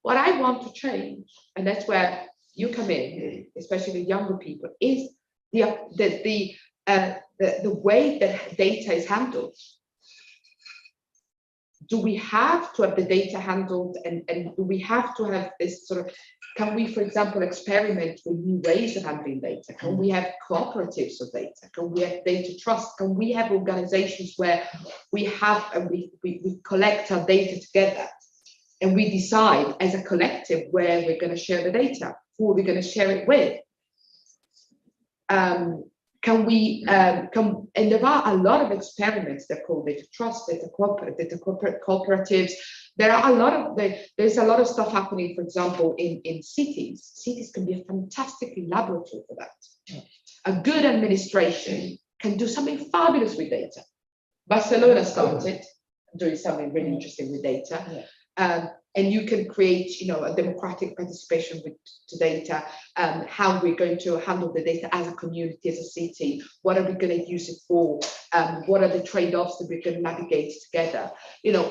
What I want to change, and that's where you come in, especially the younger people, is the way that data is handled. Do we have to have the data handled, and do we have to have this sort of, can we, for example, experiment with new ways of handling data? Can we have cooperatives of data? Can we have data trust? Can we have organizations where we have, and we collect our data together, and we decide as a collective where we're going to share the data, who are we going to share it with? And there are a lot of experiments that are called data trust, data cooperatives. There's a lot of stuff happening, for example, in cities. Cities can be a fantastic laboratory for that. A good administration can do something fabulous with data. Barcelona started doing something really interesting with data. And you can create, a democratic participation with the data, how we're going to handle the data as a community, as a city, what are we going to use it for, what are the trade-offs that we're going to navigate together.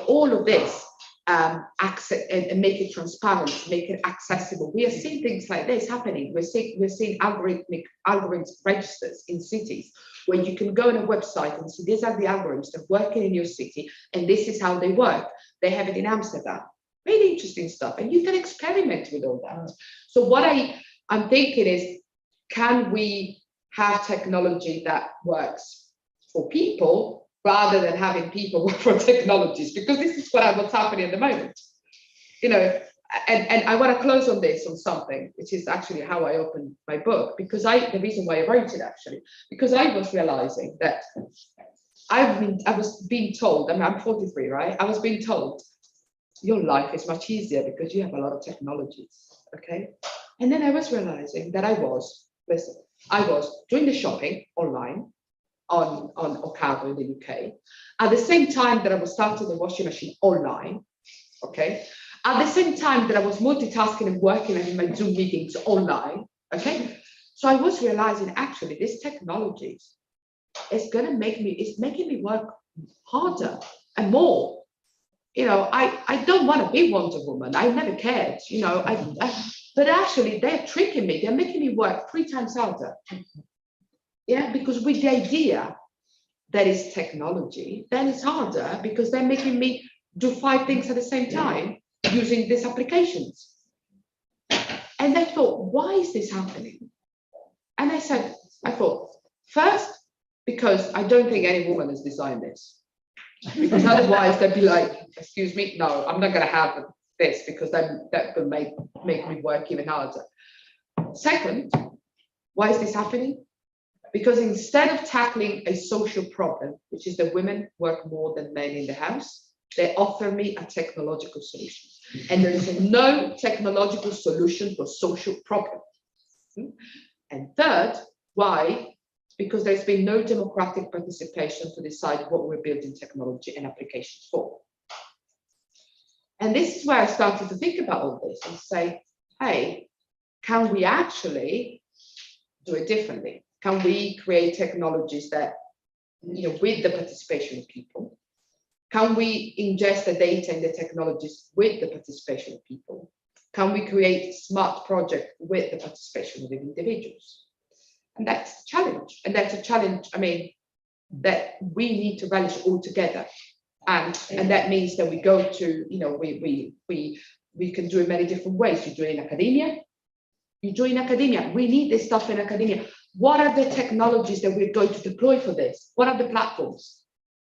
All of this, access and make it transparent, make it accessible. We are seeing things like this happening. We're seeing algorithmic registers in cities where you can go on a website and see these are the algorithms that are working in your city, and this is how they work. They have it in Amsterdam. Really interesting stuff, and you can experiment with all that. So what I'm thinking is, can we have technology that works for people rather than having people work for technologies? Because this is what's happening at the moment. And I want to close on this, on something which is actually how I opened my book, because the reason why I wrote it actually, because I was realizing that I was being told, I'm 43, right? I was being told, your life is much easier because you have a lot of technologies, okay? And then I was realizing that I was doing the shopping online on Ocado in the UK, at the same time that I was starting the washing machine online, okay? At the same time that I was multitasking and working in my Zoom meetings online, okay? So I was realizing, actually, this technology is making me work harder and more. I don't want to be Wonder Woman. I never cared, but actually they're tricking me. They're making me work 3 times harder. Yeah, because with the idea that is technology, then it's harder because they're making me do 5 things at the same time using these applications. And I thought, why is this happening? And I thought, first, because I don't think any woman has designed this. Because otherwise they'd be like, excuse me, no, I'm not going to have this, because then that will make me work even harder. Second, why is this happening? Because instead of tackling a social problem, which is that women work more than men in the house, they offer me a technological solution. And there is no technological solution for social problem. And third, why? Because there's been no democratic participation to decide what we're building technology and applications for. And this is where I started to think about all this and say, hey, can we actually do it differently? Can we create technologies that, with the participation of people, Can we ingest the data and the technologies with the participation of people? Can we create smart projects with the participation of individuals? And that's a challenge. And that's a challenge, I mean, that we need to relish all together. And that means that we go to, you know, we can do it many different ways. You do it in academia. You do it in academia. We need this stuff in academia. What are the technologies that we're going to deploy for this? What are the platforms?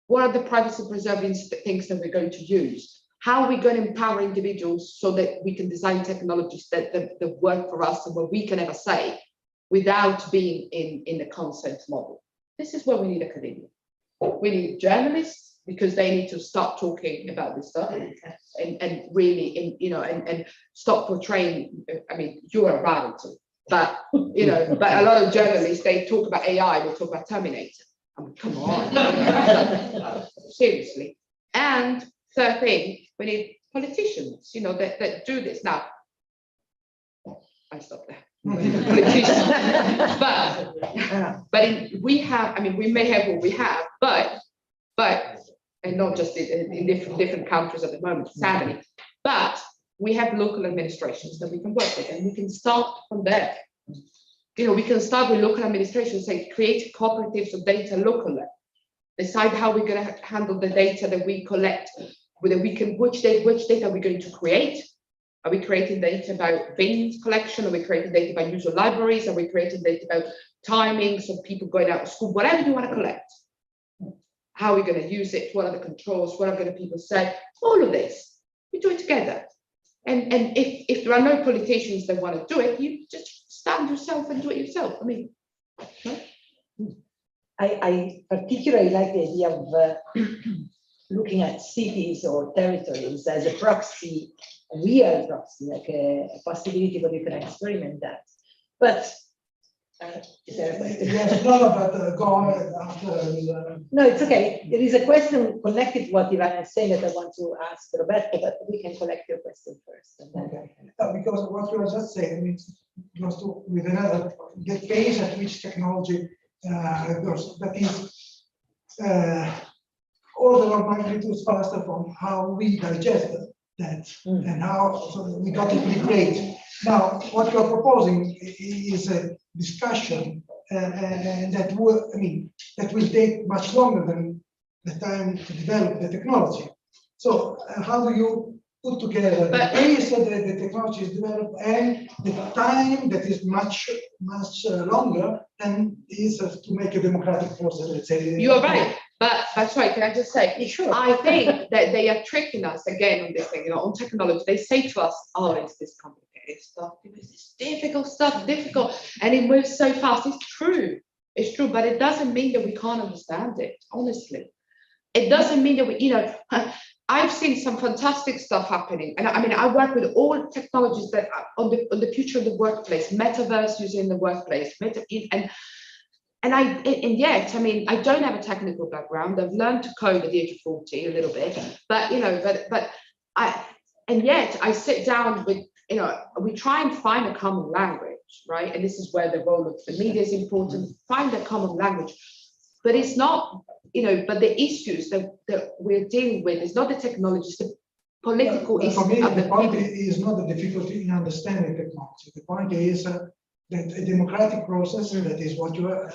What are the privacy preserving things that we're going to use? How are we going to empower individuals so that we can design technologies that work for us and where we can have a say without being in the consent model? This is where we need academia. We need journalists because they need to start talking about this stuff and really, you know, and stop portraying. I mean, you are a rarity, but you know, but a lot of journalists, they talk about AI, they talk about Terminator. I mean, come on, seriously. And third thing, we need politicians, you know, that do this. Now, I stop there. Politicians, but we have. I mean, we may have what we have, but and not just in different countries at the moment, sadly. But we have local administrations that we can work with, and we can start from there. You know, we can start with local administrations, say create cooperatives of data locally, decide how we're going to handle the data that we collect, whether we can which data are we going to create. Are we creating data about bins collection? Are we creating data about user libraries? Are we creating data about timings of people going out to school? Whatever you want to collect. How are we going to use it? What are the controls? What are going to people say? All of this, we do it together. And if there are no politicians that want to do it, you just stand yourself and do it yourself. I mean, I particularly like the idea of looking at cities or territories as a proxy, a real proxy, like a possibility where you can experiment that. But is there a question? Yes, no, but go ahead after. No, it's okay. There is a question connected to what Ivana is saying that I want to ask Roberto, but we can collect your question first. And then Okay. Because what you were just saying, I mean, goes to with another, the pace at which technology goes, that is order of magnitude faster from how we digest that and how so we got it pretty great. Now, what you're proposing is a discussion and that will, I mean, that will take much longer than the time to develop the technology. So how do you put together the pace that the technology is developed and the time that is much longer than is to make a democratic process, let's say? you're right. But that's right. Can I just say, sure. I think that they are tricking us again on this thing, you know, on technology. They say to us, oh, it's this complicated stuff, it's this difficult stuff, and it moves so fast. It's true, but it doesn't mean that we can't understand it, honestly. It doesn't mean that we, you know, I've seen some fantastic stuff happening. And I mean, I work with all technologies that are on the future of the workplace, metaverse using in the workplace, and yet, I mean, I don't have a technical background. I've learned to code at the age of 40 a little bit, but you know, and yet I sit down with, you know, we try and find a common language, right? And this is where the role of the media is important. Find a common language, but it's not, you know, but the issues that we're dealing with is not the technology, it's the political issues. For me, the point is not the difficulty in understanding technology. The point is that a democratic process that is what you are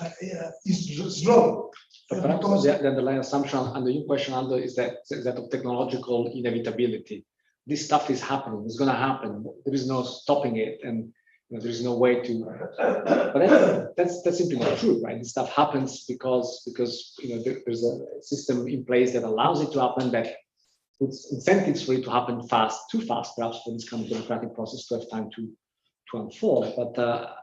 is slow. But perhaps the underlying assumption under your question, Aldo, is that of technological inevitability. This stuff is happening. It's going to happen. There is no stopping it, and you know, there is no way to. But that's simply not true, right? This stuff happens because you know there's a system in place that allows it to happen, that puts incentives for it to happen fast, too fast, perhaps, for this kind of democratic process to have time to unfold. But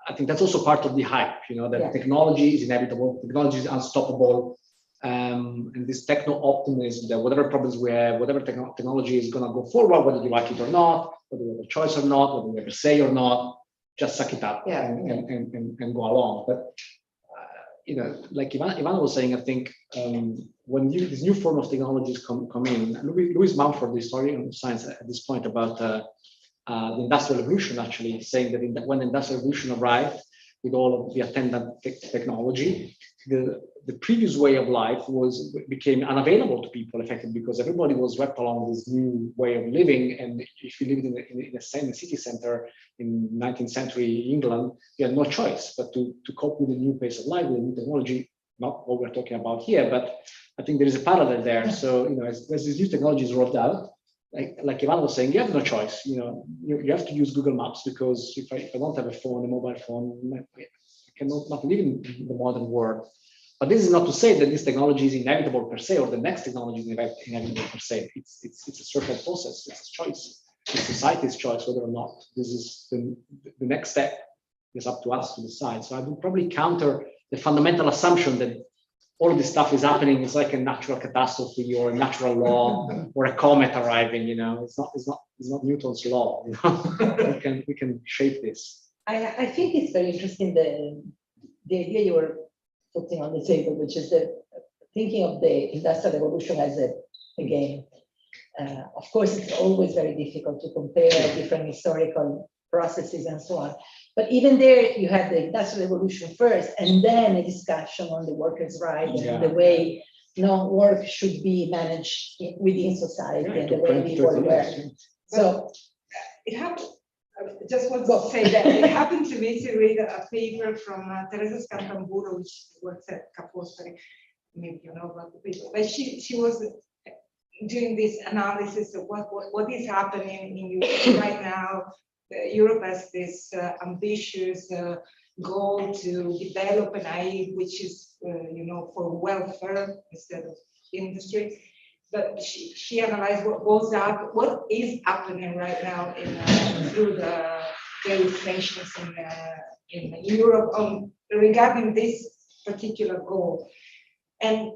I think that's also part of the hype, you know, that technology is inevitable, technology is unstoppable, and this techno-optimism that whatever problems we have, whatever technology is going to go forward, whether you like it or not, whether you have a choice or not, whether you have a say or not, just suck it up and go along. But you know, like Ivana was saying, I think when this new form of technologies come in, Louis Mumford, the historian of science, at this point about the Industrial Revolution, actually saying that when the Industrial Revolution arrived with all of the attendant technology, the previous way of life became unavailable to people effectively because everybody was swept along this new way of living. And if you lived in a city center in 19th century England, you had no choice but to cope with the new pace of life, with the new technology, not what we're talking about here, but I think there is a parallel there. So, as these new technologies rolled out, like Ivana was saying, you have no choice. You have to use Google Maps because if I don't have a phone, a mobile phone, I cannot not live in the modern world. But this is not to say that this technology is inevitable per se, or the next technology is inevitable per se. It's a social process. It's a choice. It's society's choice whether or not this is the next step. It's up to us to decide. So I would probably counter the fundamental assumption that all of this stuff is happening. It's like a natural catastrophe or a natural law or a comet arriving. It's not Newton's law. we can shape this. I think it's very interesting the idea you were putting on the table, which is the thinking of the Industrial Revolution as a game. Of course, it's always very difficult to compare different historical processes and so on. But even there, you had the Industrial Revolution first, and then a discussion on the workers' rights and the way work should be managed within society and the way people work. So it happened. I just want to say that it happened to me to read a paper from Teresa Scantamburo, which works at Capostari. Maybe you know about the paper, but she was doing this analysis of what is happening in Europe right now. Europe has this ambitious goal to develop an AI, which is for welfare instead of industry. But she analyzed what is happening right now through the various nations in Europe regarding this particular goal. And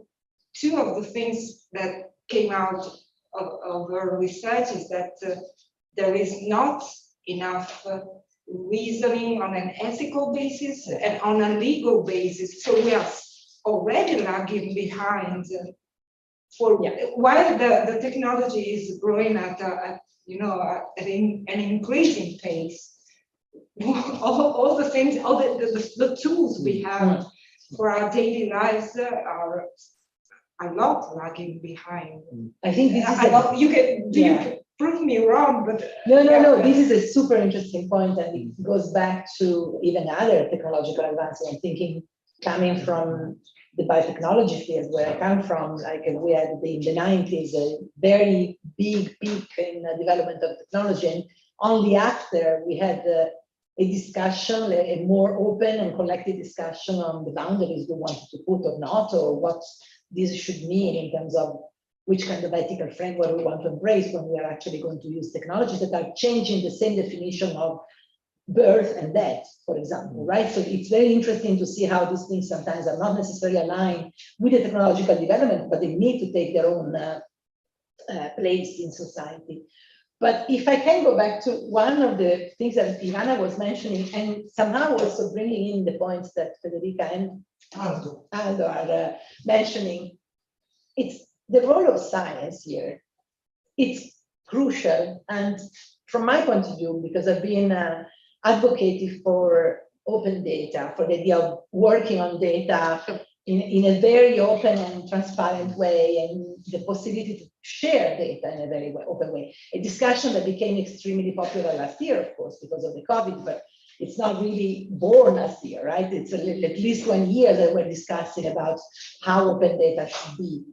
two of the things that came out of her research is that there is not enough reasoning on an ethical basis and on a legal basis. So we are already lagging behind. While the technology is growing at an increasing pace, all the things, all the tools we have for our daily lives are a lot lagging behind. I think this is you can prove me wrong, but no. This is a super interesting point, and it goes back to even other technological advances. I'm thinking coming from the biotechnology field where I come from, like we had in the 90s a very big peak in the development of technology, and only after we had a discussion, a more open and collective discussion on the boundaries we wanted to put or not, or what this should mean in terms of which kind of ethical framework we want to embrace when we are actually going to use technologies that are changing the same definition of birth and death, for example, right? So it's very interesting to see how these things sometimes are not necessarily aligned with the technological development, but they need to take their own place in society. But if I can go back to one of the things that Ivana was mentioning, and somehow also bringing in the points that Federica and Aldo are mentioning, it's the role of science here. It's crucial, and from my point of view, because I've been advocating for open data, for the idea of working on data in a very open and transparent way, and the possibility to share data in a very open way. A discussion that became extremely popular last year, of course, because of the COVID, but it's not really born last year, right? It's at least 1 year that we're discussing about how open data should be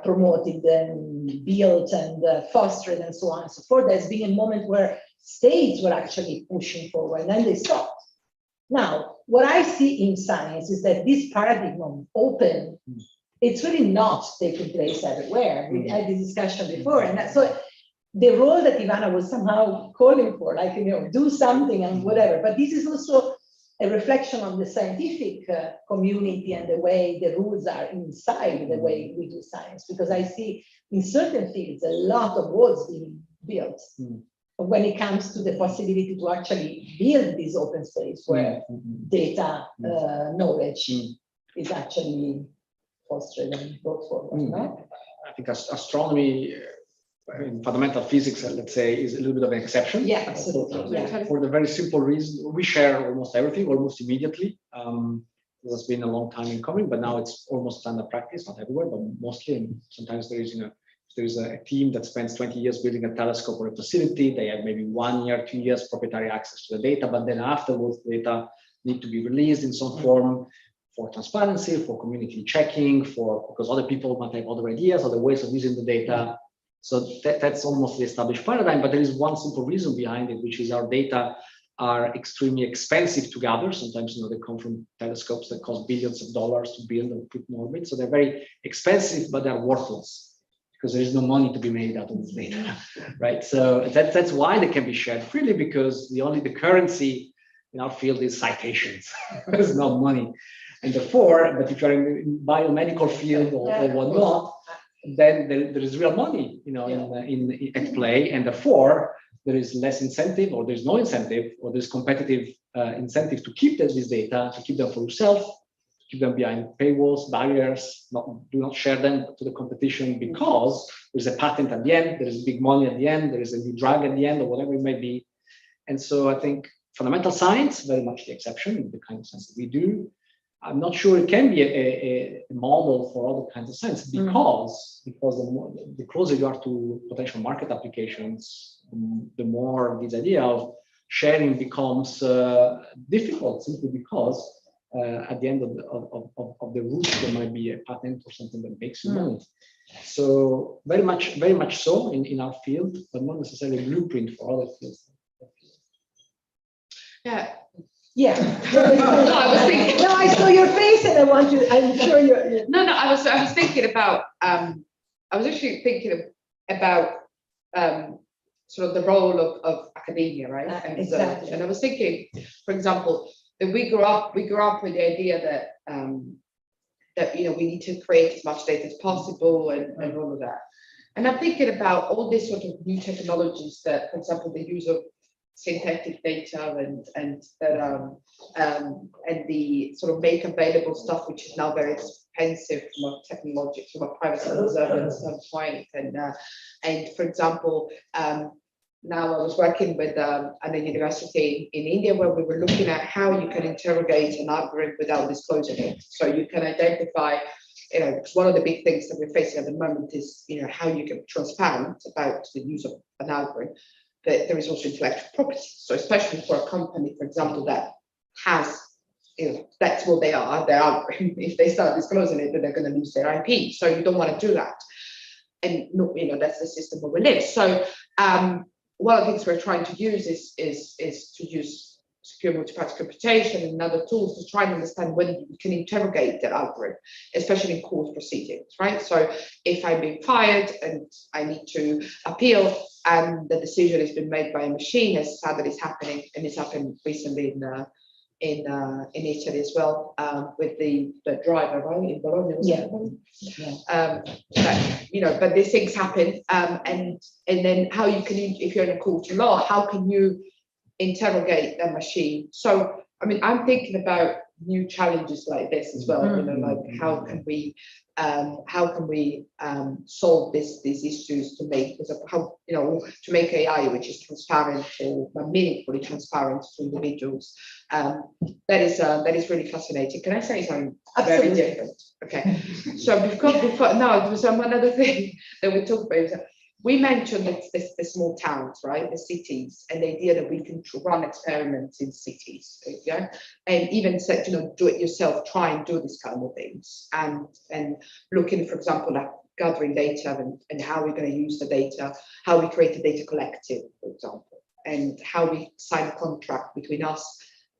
promoted and built and fostered and so on and so forth. There's been a moment where states were actually pushing forward, and then they stopped. Now, what I see in science is that this paradigm of open, it's really not taking place everywhere. We had this discussion before, and so the role that Ivana was somehow calling for, like, do something and whatever, but this is also a reflection on the scientific community and the way the rules are inside the way we do science, because I see in certain fields a lot of walls being built when it comes to the possibility to actually build this open space where data knowledge is actually fostered and brought forward. No? I think astronomy in fundamental physics, let's say, is a little bit of an exception. Yeah, absolutely. For the very simple reason, we share almost everything almost immediately. This has been a long time in coming, but now it's almost standard practice, not everywhere, but mostly. And sometimes there's a team that spends 20 years building a telescope or a facility. They have maybe 1 year, 2 years proprietary access to the data, but then afterwards, the data need to be released in some form for transparency, for community checking, because other people might have other ideas, other ways of using the data. So that's almost the established paradigm, but there is one simple reason behind it, which is our data are extremely expensive to gather. Sometimes, they come from telescopes that cost billions of dollars to build and put in orbit. So they're very expensive, but they're worthless because there is no money to be made out of this data, right? So that's why they can be shared freely, because the currency in our field is citations. There's no money. And therefore, but if you're in biomedical field or whatnot, then there is real money, in at play, and therefore there is less incentive, or there's no incentive, or there's competitive incentive to keep this data, to keep them for yourself, to keep them behind paywalls, barriers. Do not share them to the competition, because there's a patent at the end, there is big money at the end, there is a new drug at the end, or whatever it may be. And so I think fundamental science, very much the exception in the kind of science that we do. I'm not sure it can be a model for other kinds of science, because the closer you are to potential market applications, the more this idea of sharing becomes difficult, simply because at the end of the route there might be a patent or something that makes you money. So very much so in our field, but not necessarily a blueprint for other fields. Yeah. No, I was thinking. No, I saw your face, and I'm sure you're. No, I was thinking about. I was actually thinking about sort of the role of academia, right? Exactly. And I was thinking, for example, that we grew up with the idea that we need to create as much data as possible and all of that. And I'm thinking about all these sort of new technologies that, for example, the use of synthetic data and the sort of make available stuff, which is now very expensive from a privacy observance standpoint. And for example, now I was working with at a university in India where we were looking at how you can interrogate an algorithm without disclosing it. So you can identify, one of the big things that we're facing at the moment is, how you can be transparent about the use of an algorithm. That there is also intellectual property. So especially for a company, for example, that has, that's what they are, their algorithm. If they start disclosing it, then they're going to lose their IP. So you don't want to do that. And that's the system where we live. So one of the things we're trying to use is to use secure multi-party computation and other tools to try and understand whether you can interrogate the algorithm, especially in court proceedings, right? So if I'm being fired and I need to appeal, and the decision has been made by a machine, as sad that it's happening, and it's happened recently in Italy as well, with the driver, right, in Bologna. But these things happen, and then how you can, if you're in a court of law, how can you interrogate the machine? So I mean, I'm thinking about new challenges like this as well. Like how can we solve these issues to make to make AI which is transparent or meaningfully transparent to individuals. That is really fascinating. Can I say something very different? Okay. So before now, there was one other thing that we talked about. We mentioned the small towns, right, the cities, and the idea that we can run experiments in cities, yeah, and even said, do it yourself, try and do this kind of things, and looking, for example, at gathering data and how we're going to use the data, how we create a data collective, for example, and how we sign a contract between us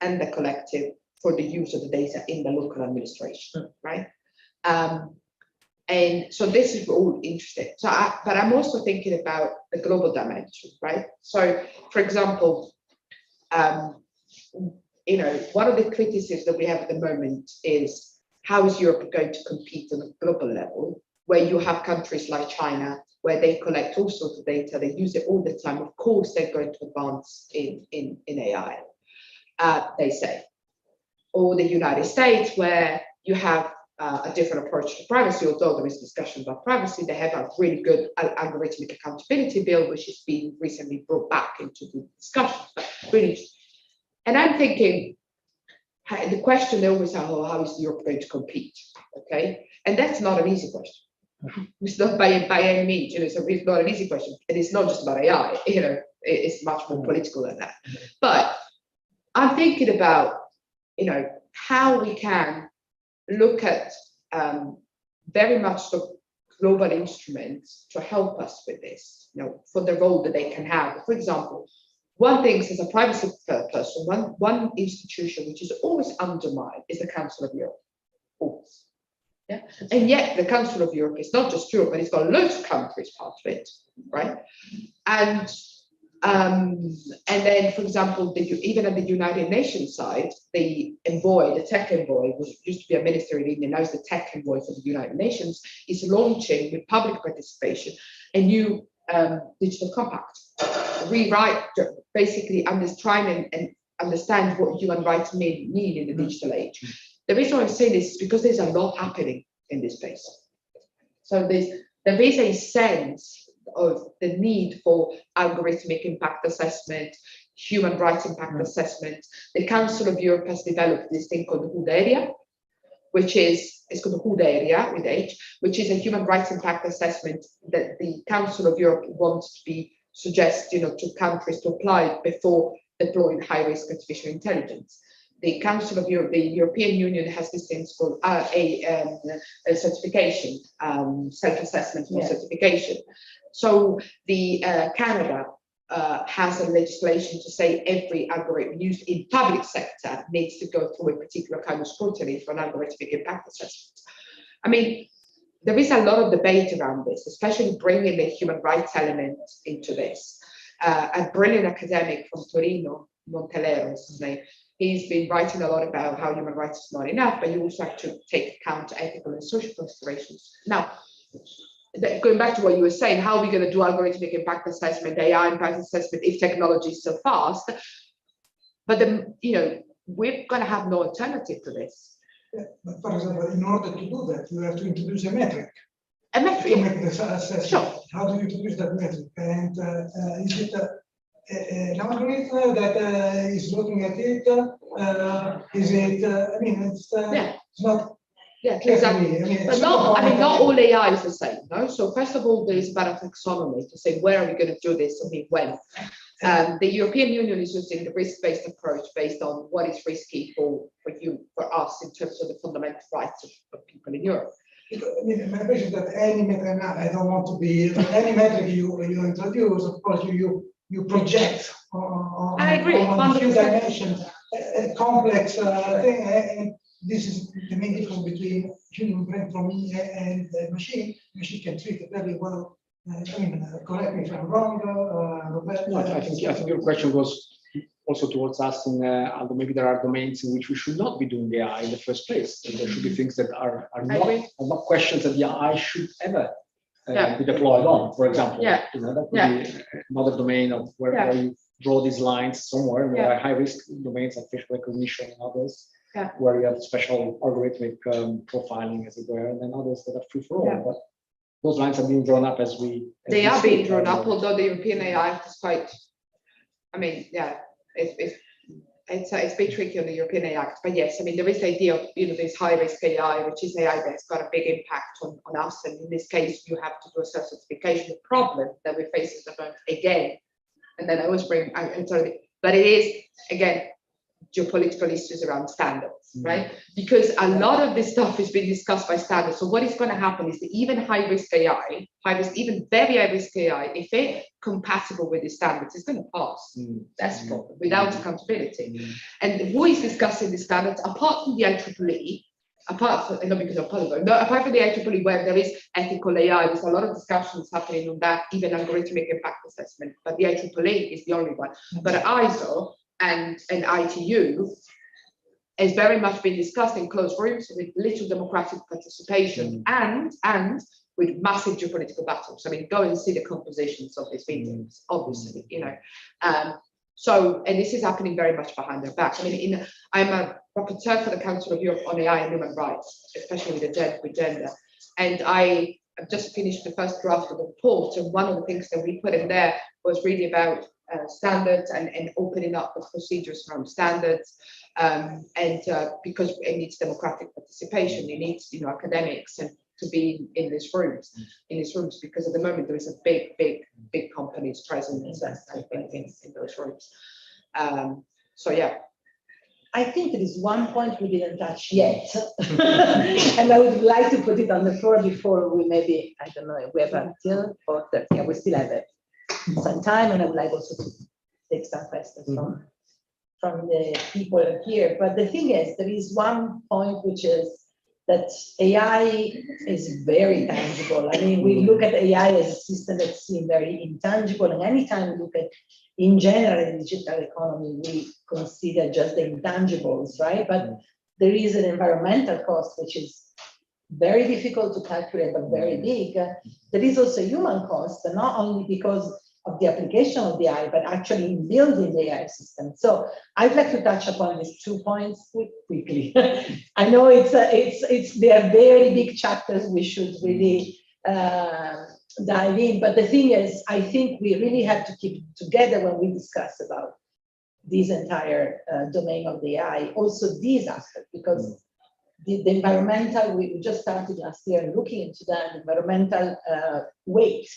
and the collective for the use of the data in the local administration, right? And so this is all interesting. But I'm also thinking about the global dimension, right? So, for example, one of the criticisms that we have at the moment is how is Europe going to compete on a global level, where you have countries like China, where they collect all sorts of data, they use it all the time. Of course, they're going to advance in AI, they say. Or the United States, where you have a different approach to privacy, although there is discussion about privacy. They have a really good algorithmic accountability bill, which has been recently brought back into the discussion. Really, and I'm thinking, the question they always are, oh, how is Europe going to compete? Okay, and that's not an easy question. It's not by any means, you know, so it's not an easy question, and it's not just about AI. You know, it's much more political than that. But I'm thinking about, you know, how we can look at very much the global instruments to help us with this, you know, for the role that they can have. For example, one thing as a privacy person, one institution which is always undermined is the Council of Europe. Always. Yeah, and yet the Council of Europe is not just Europe, but it's got loads of countries part of it, right? And then, for example, even at the United Nations side, the envoy, the tech envoy, which used to be a minister in India, now is the tech envoy for the United Nations, is launching with public participation a new digital compact, rewrite, basically trying and understand what human rights mean in the digital age. The reason I'm saying this is because there's a lot happening in this space. So there is a sense of the need for algorithmic impact assessment, human rights impact assessment. The Council of Europe has developed this thing called the HUD area, it's called the HUD area with H, which is a human rights impact assessment that the Council of Europe wants to be suggest, you know, to countries to apply before deploying high-risk artificial intelligence. The Council of Europe, the European Union has this thing called a certification, self-assessment for certification. So the Canada has a legislation to say every algorithm used in public sector needs to go through a particular kind of scrutiny for an algorithmic impact assessment. I mean, there is a lot of debate around this, especially bringing the human rights element into this. A brilliant academic from Torino, Montelero is his name, he's been writing a lot about how human rights is not enough, but you also have to take account ethical and social considerations. Now, going back to what you were saying, how are we going to do algorithmic impact assessment, AI impact assessment if technology is so fast? But then, you know, we're going to have no alternative to this. Yeah, but for example, in order to do that, you have to introduce a metric. A metric. To make the assessment. Sure. How do you introduce that metric? And is it an algorithm that is looking at it? Is it? I mean, it's not. Yeah, exactly. I mean, but not all AI is the same, no? So first of all, there is about a taxonomy to say where are we going to do this and when. The European Union is using the risk-based approach based on what is risky for us in terms of the fundamental rights of people in Europe. I mean, my question is that any metric, I don't want to be any metric you introduce, of course, you project on a few dimensions, a complex thing. And this is the main difference between human brain from me and the machine. Machine can treat it very well. I mean, correct me if I'm wrong, Roberto. No, I think your question was also towards asking, maybe there are domains in which we should not be doing AI in the first place. And there should be things that are not questions that the AI should ever be deployed on, for example. You know, that could be another domain of where you draw these lines somewhere. There are high-risk domains like facial recognition and others, where you have special algorithmic profiling, as it were, and then others that are free for all. But those lines are being drawn up as we. They are being drawn up, although the European AI Act is quite. I mean, it's a bit tricky on the European AI Act, but yes, I mean there is the idea of this high-risk AI, which is AI that's got a big impact on us, and in this case you have to do a self-certification. The problem that we face is that again, and then I always bring, but it is again geopolitical issues around standards, right? Because a lot of this stuff is being discussed by standards. So what is going to happen is that even high-risk AI, even very high-risk AI, if it's compatible with the standards, it's going to pass. That's the problem, without accountability. And who is discussing the standards, apart from the IEEE, apart from the IEEE, where there is ethical AI, there's a lot of discussions happening on that, even algorithmic impact assessment, but the IEEE is the only one. But ISO and ITU has very much been discussed in closed rooms with little democratic participation and with massive geopolitical battles. I mean, go and see the compositions of these meetings, obviously, you know. So, and this is happening very much behind their backs. I mean, I'm a rapporteur for the Council of Europe on AI and human rights, especially with gender. And I have just finished the first draft of the report, and one of the things that we put in there was really about standards and opening up the procedures around standards. Because it needs democratic participation, it needs academics and to be in these rooms, because at the moment there is a big companies present in those rooms. So yeah. I think there is one point we didn't touch yet, and I would like to put it on the floor before we maybe, I don't know, if we have until 4:30. Yeah, we still have some time, and I would like also to take some questions from the people here. But the thing is, there is one point which is that AI is very tangible. I mean, we look at AI as a system that seems very intangible, and anytime we look at, in general, in the digital economy, we consider just the intangibles, right? But there is an environmental cost, which is very difficult to calculate, but very big. There is also human cost, and not only because of the application of the AI, but actually in building the AI system. So I'd like to touch upon these 2 points quickly. I know they are very big chapters. We should really dive in. But the thing is, I think we really have to keep together when we discuss about this entire domain of the AI. Also, these aspects, because the environmental, we just started last year looking into that environmental weight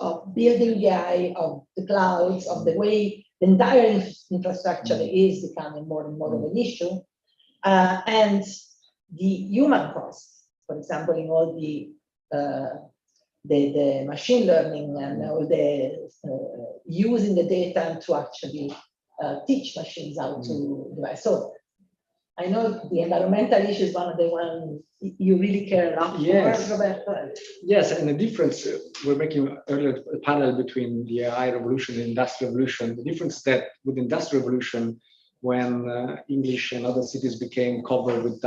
of building the AI, of the clouds, of the way the entire infrastructure is becoming more and more of an issue, and the human cost, for example, in all the machine learning and all the using the data to actually teach machines how to devise. So I know the environmental issue is one of the ones you really care a lot for, Roberto. Yes, and the difference, we're making earlier a parallel between the AI revolution and the industrial revolution. The difference is that with the industrial revolution, when English and other cities became covered with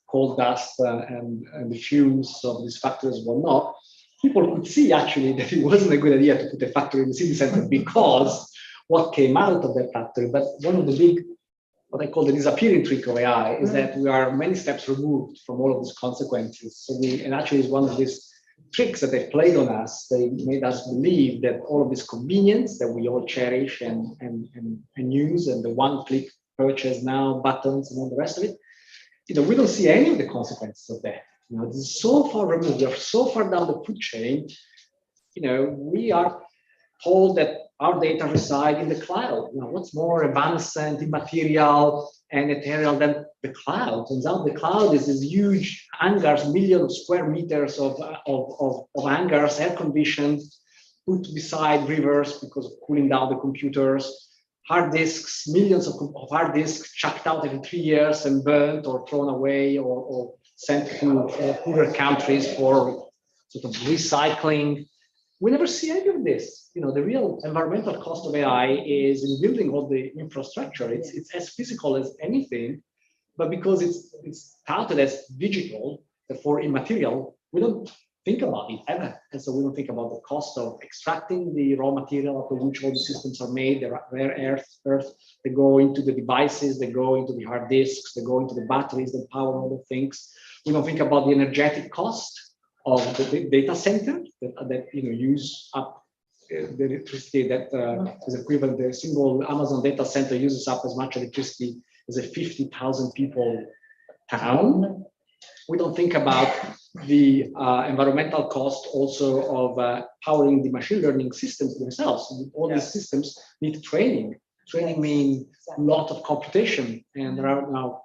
coal dust and the fumes of these factories were not, people could see actually that it wasn't a good idea to put a factory in the city center because what came out of that factory. But one of the big, what I call the disappearing trick of AI is that we are many steps removed from all of these consequences. So and actually it's one of these tricks that they played on us. They made us believe that all of this convenience that we all cherish and use, and the one-click purchase now, buttons and all the rest of it, we don't see any of the consequences of that. This is so far removed. We are so far down the food chain. We are told that our data reside in the cloud. What's more evanescent, immaterial, and ethereal than the cloud? Turns out the cloud is these huge hangars, millions of square meters of hangars, air conditioned, put beside rivers because of cooling down the computers, hard disks, millions of hard disks chucked out every 3 years and burnt or thrown away or sent to poorer countries for sort of recycling. We never see any of this. The real environmental cost of AI is in building all the infrastructure. It's as physical as anything, but because it's touted as digital, therefore immaterial, we don't think about it ever. And so we don't think about the cost of extracting the raw material out of which all the systems are made, the rare earth, they go into the devices, they go into the hard disks, they go into the batteries that power all the things. We don't think about the energetic cost of the data center that use up the electricity that is equivalent. The single Amazon data center uses up as much electricity as a 50,000 people town. We don't think about the environmental cost also of powering the machine learning systems themselves. All these systems need training. Training means a lot of computation, and there are now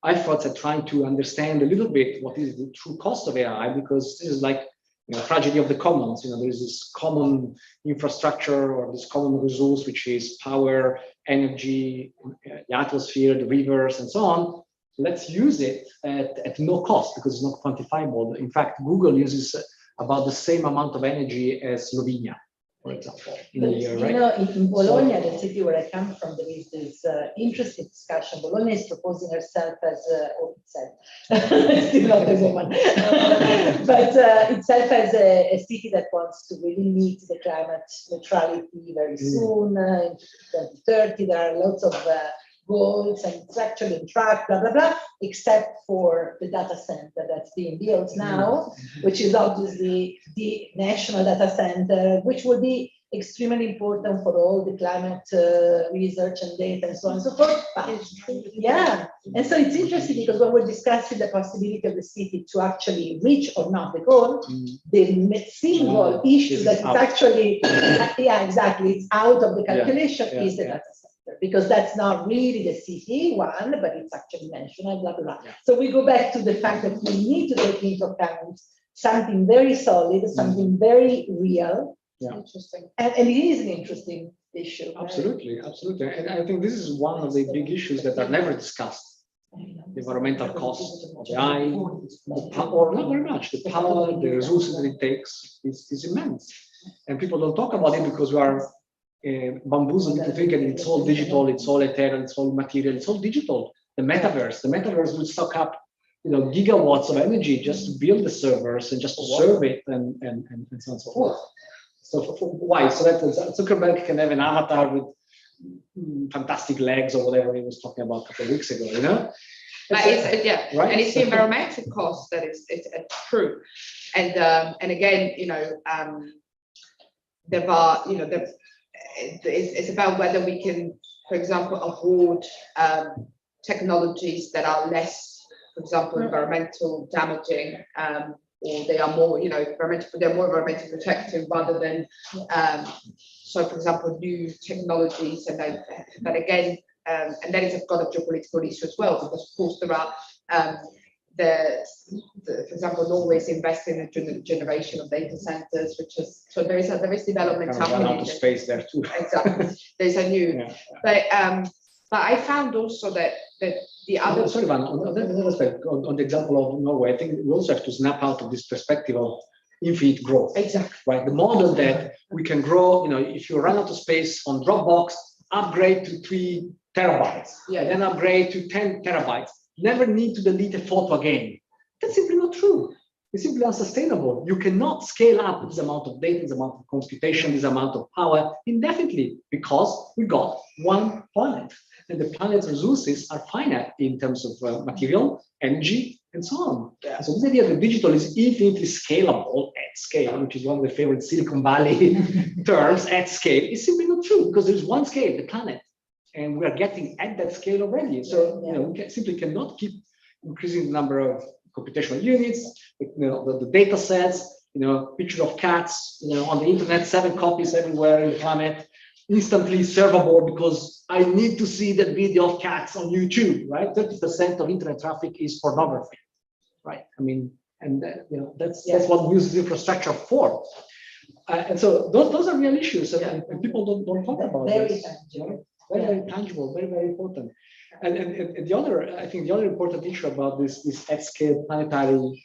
efforts at trying to understand a little bit what is the true cost of AI, because this is like tragedy of the commons. There is this common infrastructure or this common resource, which is power, energy, the atmosphere, the rivers, and so on. Let's use it at no cost because it's not quantifiable. In fact, Google uses about the same amount of energy as Slovenia, for example, in a year, right? In Bologna, the city where I come from, there is this interesting discussion. Bologna is proposing herself as still not a woman, but itself as a city that wants to really meet the climate neutrality very soon, in 2030. There are lots of goals, and it's actually on track, blah, blah, blah, except for the data center that's being built now, which is obviously the national data center, which will be extremely important for all the climate research and data and so on and so forth. But yeah, and so it's interesting because when we're discussing the possibility of the city to actually reach or not the goal, the single issue that is actually, yeah, exactly, it's out of the calculation is the data center, because that's not really the city one, but it's actually mentioned and blah, blah, blah. So we go back to the fact that we need to take into account something very solid, something very real. Yeah. Interesting. And it is an interesting issue. Right? Absolutely, absolutely. And I think this is one of the big issues that are never discussed. The environmental costs of AI, or not very much, the power, the resources that it takes is immense. And people don't talk about it because we are bamboozled into thinking it's all digital, it's all ethereal, it's all material, it's all digital. The metaverse will suck up gigawatts of energy just to build the servers and just to serve it and so on and so forth. So why? So that Zuckerberg can have an avatar with fantastic legs or whatever he was talking about a couple of weeks ago, But it's, right? And it's the environmental cost that is true. And again, there are, it's about whether we can, for example, afford technologies that are less, for example, environmental damaging, or they are more, they're more environmentally protective rather than, so for example, new technologies. But again, and then it's got a geopolitical issue as well, because of course there are, for example, Norway is investing in a generation of data centers, which is, so there is development happening. Run out of space there too. Exactly. There's a new, but I found also that the other. Sorry, Ivana, on the example of Norway, I think we also have to snap out of this perspective of infinite growth. Exactly. Right. The model that we can grow, if you run out of space on Dropbox, upgrade to 3 terabytes, and then upgrade to 10 terabytes. Never need to delete a photo again. That's simply not true. It's simply unsustainable. You cannot scale up this amount of data, this amount of computation, this amount of power indefinitely, because we got one planet. And the planet's resources are finite in terms of material, energy, and so on. Yeah. So this idea that digital is infinitely scalable at scale, which is one of the favorite Silicon Valley terms, at scale, is simply not true, because there's one scale, the planet. And we are getting at that scale already. So we simply cannot keep increasing the number of computational units, the data sets, picture of cats, on the internet, 7 copies everywhere in the planet, instantly servable because I need to see that video of cats on YouTube, right? 30% of internet traffic is pornography, right? I mean, and that's what we use the infrastructure for. And so those are real issues, and people don't talk about this. Very, very tangible, very, very important. And the other, I think the other important issue about this at-scale planetary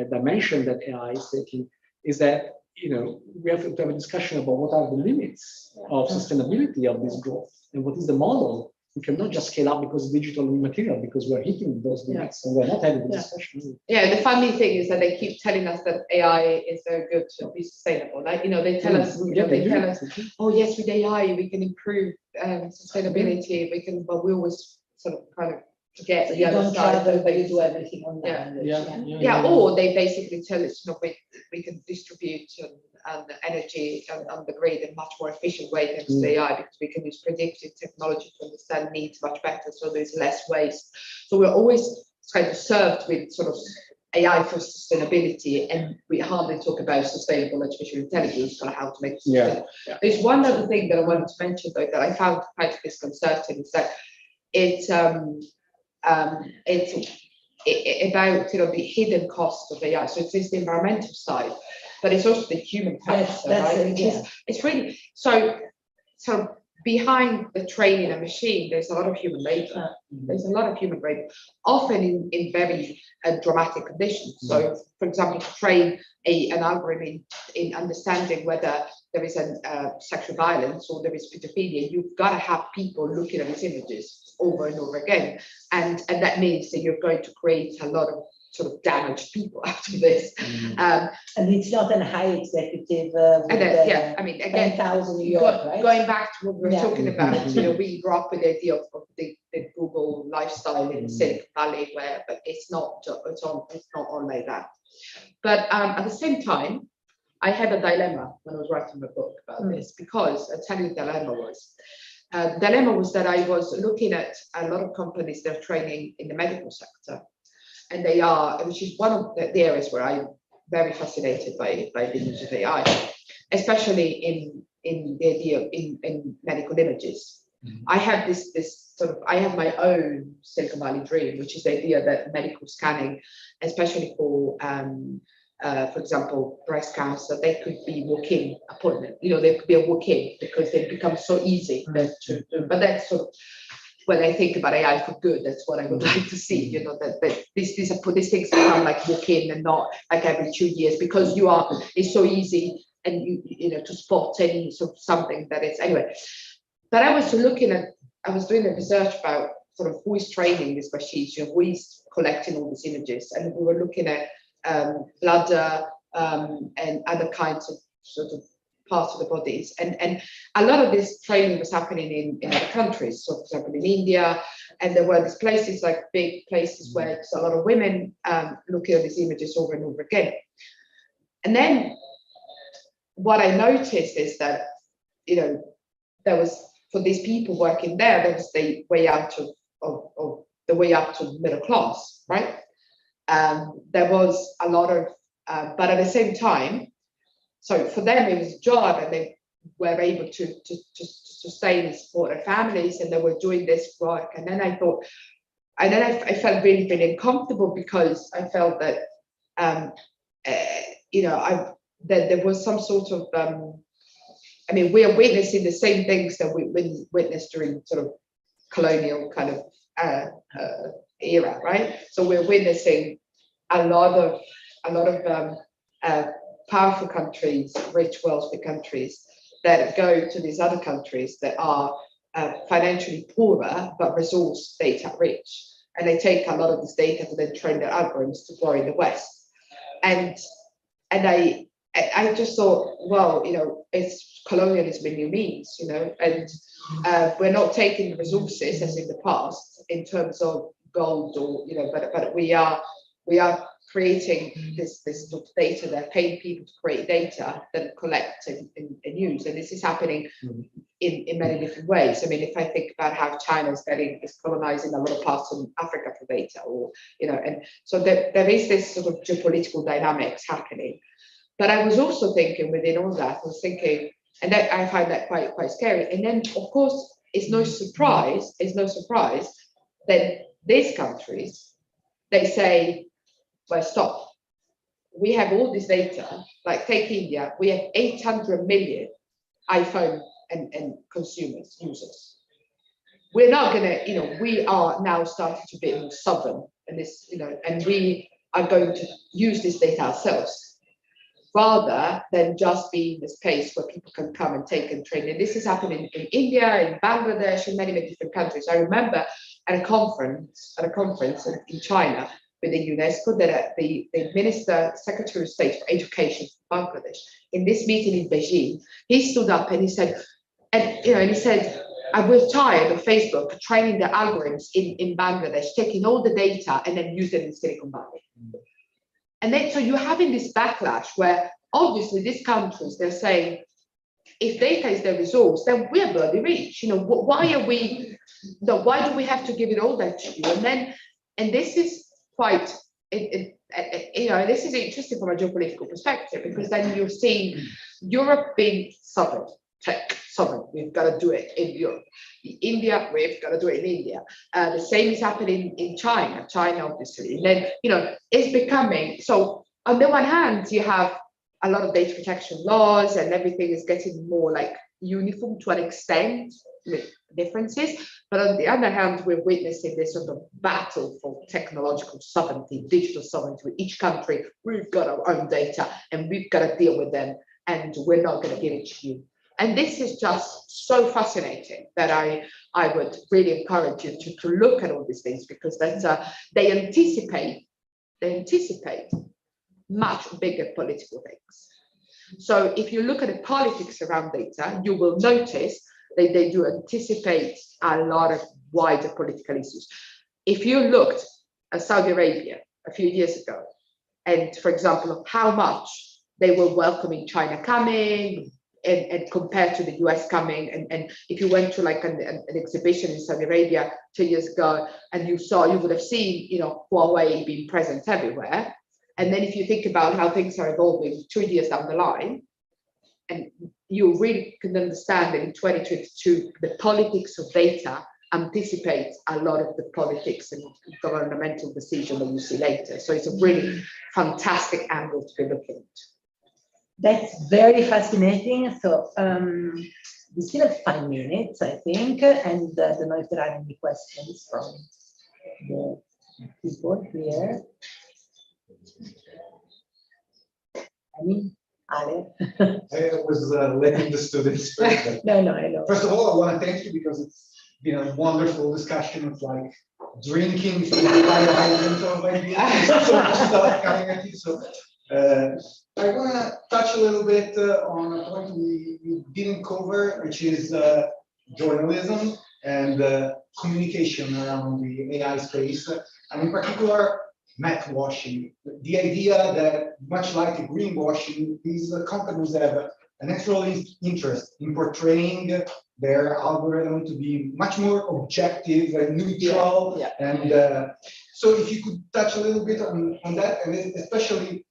dimension that AI is taking is that, we have to have a discussion about what are the limits of sustainability of this growth and what is the model. We cannot just scale up because digital and material, because we're hitting those limits and we're not having the discussion. Yeah, the funny thing is that they keep telling us that AI is very good to be sustainable. Like, they tell us, tell us, oh yes, with AI we can improve sustainability. We can, but we always sort of kind of forget the other side. But you do everything on that. Or they basically tell us, we can distribute energy on the grid in a much more efficient way thanks to AI, because we can use predictive technology to understand needs much better, so there's less waste. So we're always kind of served with sort of AI for sustainability, and we hardly talk about sustainable artificial intelligence or how to make it sustainable. There's one other thing that I wanted to mention, though, that I found quite disconcerting, is that it's about the hidden cost of AI. So it's the environmental side, but it's also the human factor, right? It's really so behind the training a machine, there's a lot of human labor. There's a lot of human labor, often in very dramatic conditions. So, for example, to train an algorithm in understanding whether there is sexual violence or there is pedophilia, you've got to have people looking at these images over and over again, and that means that you're going to create a lot of sort of damaged people out of this. And it's not a high executive. I mean, again, 10,000 New York, right? Going back to what we were talking about, we grew up with the idea of the Google lifestyle in Silicon Valley, but it's not all like that. But at the same time, I had a dilemma when I was writing my book about this, because I'll tell you the dilemma was. Dilemma was that I was looking at a lot of companies that are training in the medical sector, and they are, which is one of the areas where I'm very fascinated by the use of AI, especially in the idea in medical images. I have this sort of, I have my own Silicon Valley dream, which is the idea that medical scanning, especially for example, breast cancer, they could be walk-in appointment. They could be a walk-in because they become so easy that to do. But that's sort of, when I think about AI for good, that's what I would like to see. That these things become like walk-in and not like every 2 years, because it's so easy, and to spot any sort of something that is anyway. But I was doing a research about sort of who is training these machines, who is collecting all these images, and we were looking at bladder and other kinds of sort of parts of the bodies, and a lot of this training was happening in other countries. So, for example, in India, and there were these places, like big places, where there's a lot of women looking at these images over and over again. And then what I noticed is that there was, for these people working there was the way out of the way up to middle class, right? There was a lot of, but at the same time, so for them it was a job, and they were able to sustain and support their families, and they were doing this work. And then I thought, and then I felt really, really uncomfortable, because I felt that, that there was some sort of, we are witnessing the same things that we witnessed during sort of colonial kind of era, right? So we're witnessing a lot of powerful countries, rich, wealthy countries, that go to these other countries that are financially poorer but resource data rich, and they take a lot of this data to then train their algorithms to grow in the West. And I just thought, well, it's colonialism in new means, and we're not taking the resources as in the past in terms of gold, or but we are creating this sort of data. They're paying people to create data that collect and use, and this is happening in many different ways. If I think about how China is colonizing a lot of parts of Africa for data, or and so there is this sort of geopolitical dynamics happening. But I was also thinking, within all that, and that I find that quite scary. And then, of course, it's no surprise that these countries, they say, well, stop. We have all this data, like take India, we have 800 million iPhone and consumers, users. We're not gonna, we are now starting to be more sovereign, and this, and we are going to use this data ourselves, rather than just be in the space where people can come and take and train. And this is happening in India, in Bangladesh, in many, many different countries. I remember at a conference in China with the UNESCO, that the Secretary of State for Education for Bangladesh, in this meeting in Beijing, he stood up and he said, we're tired of Facebook training the algorithms in Bangladesh, taking all the data and then using it in Silicon Valley. And then, so you're having this backlash where obviously these countries, they're saying, if data is their resource, then we're bloody rich. Why do we have to give it all that to you? And this is quite, this is interesting from a geopolitical perspective, because then you're seeing Europe being sovereign, tech sovereign. We've got to do it in Europe. India, we've got to do it in India. The same is happening in China, obviously. And then, it's becoming, so on the one hand, you have a lot of data protection laws, and everything is getting more like uniform to an extent with differences. But on the other hand, we're witnessing this sort of battle for technological sovereignty, digital sovereignty. With each country, we've got our own data and we've got to deal with them, and we're not going to give it to you. And this is just so fascinating that I would really encourage you to look at all these things, because that's they anticipate much bigger political things. So if you look at the politics around data, you will notice that they do anticipate a lot of wider political issues. If you looked at Saudi Arabia a few years ago, and for example, how much they were welcoming China coming, and compared to the US coming, and if you went to like an exhibition in Saudi Arabia 2 years ago, and you would have seen, you know, Huawei being present everywhere. And then if you think about how things are evolving 2 years down the line, and you really can understand that in 2022, the politics of data anticipates a lot of the politics and governmental decision that you see later. So it's a really fantastic angle to be looking at. That's very fascinating. So we still have 5 minutes, I think, and I don't know if there are any questions from the people here. Any? Ale? I was letting the students speak. No, I know. First of all, I want to thank you because it's been a wonderful discussion. It's like drinking from the fire hydrant of ideas. So much stuff coming at you. So I want to touch a little bit on a point we didn't cover, which is journalism and communication around the AI space, and in particular, math washing. The idea that, much like greenwashing, these companies have an actual interest in portraying their algorithm to be much more objective and neutral. Yeah. And so if you could touch a little bit on that, and especially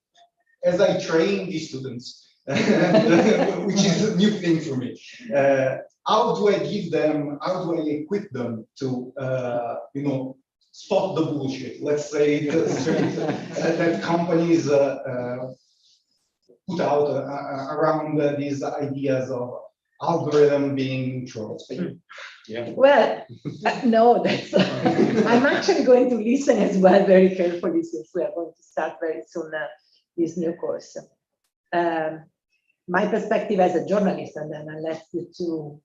as I train these students, which is a new thing for me, how do I equip them to, you know, spot the bullshit, let's say, that companies put out around these ideas of algorithm being neutral. Yeah. Well, no, that's. I'm actually going to listen as well very carefully, since we are going to start very soon this new course. My perspective as a journalist, and then I'll let the two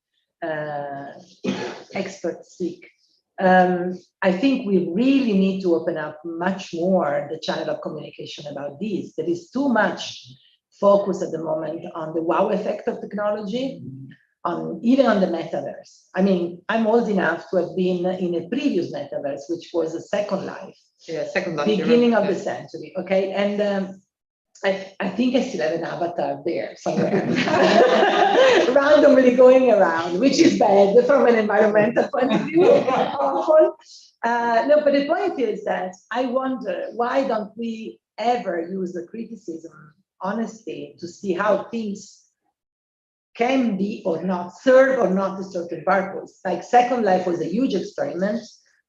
experts speak. I think we really need to open up much more the channel of communication about this. There is too much focus at the moment on the wow effect of technology, even on the metaverse. I mean, I'm old enough to have been in a previous metaverse, which was a Second Life. Yeah, Second Life. Beginning of the century, okay? And I think I still have an avatar there somewhere, randomly going around, which is bad from an environmental point of view. Awful. No, but the point is that I wonder, why don't we ever use the criticism, honesty, to see how things can be or not, serve or not a certain purpose. Like Second Life was a huge experiment,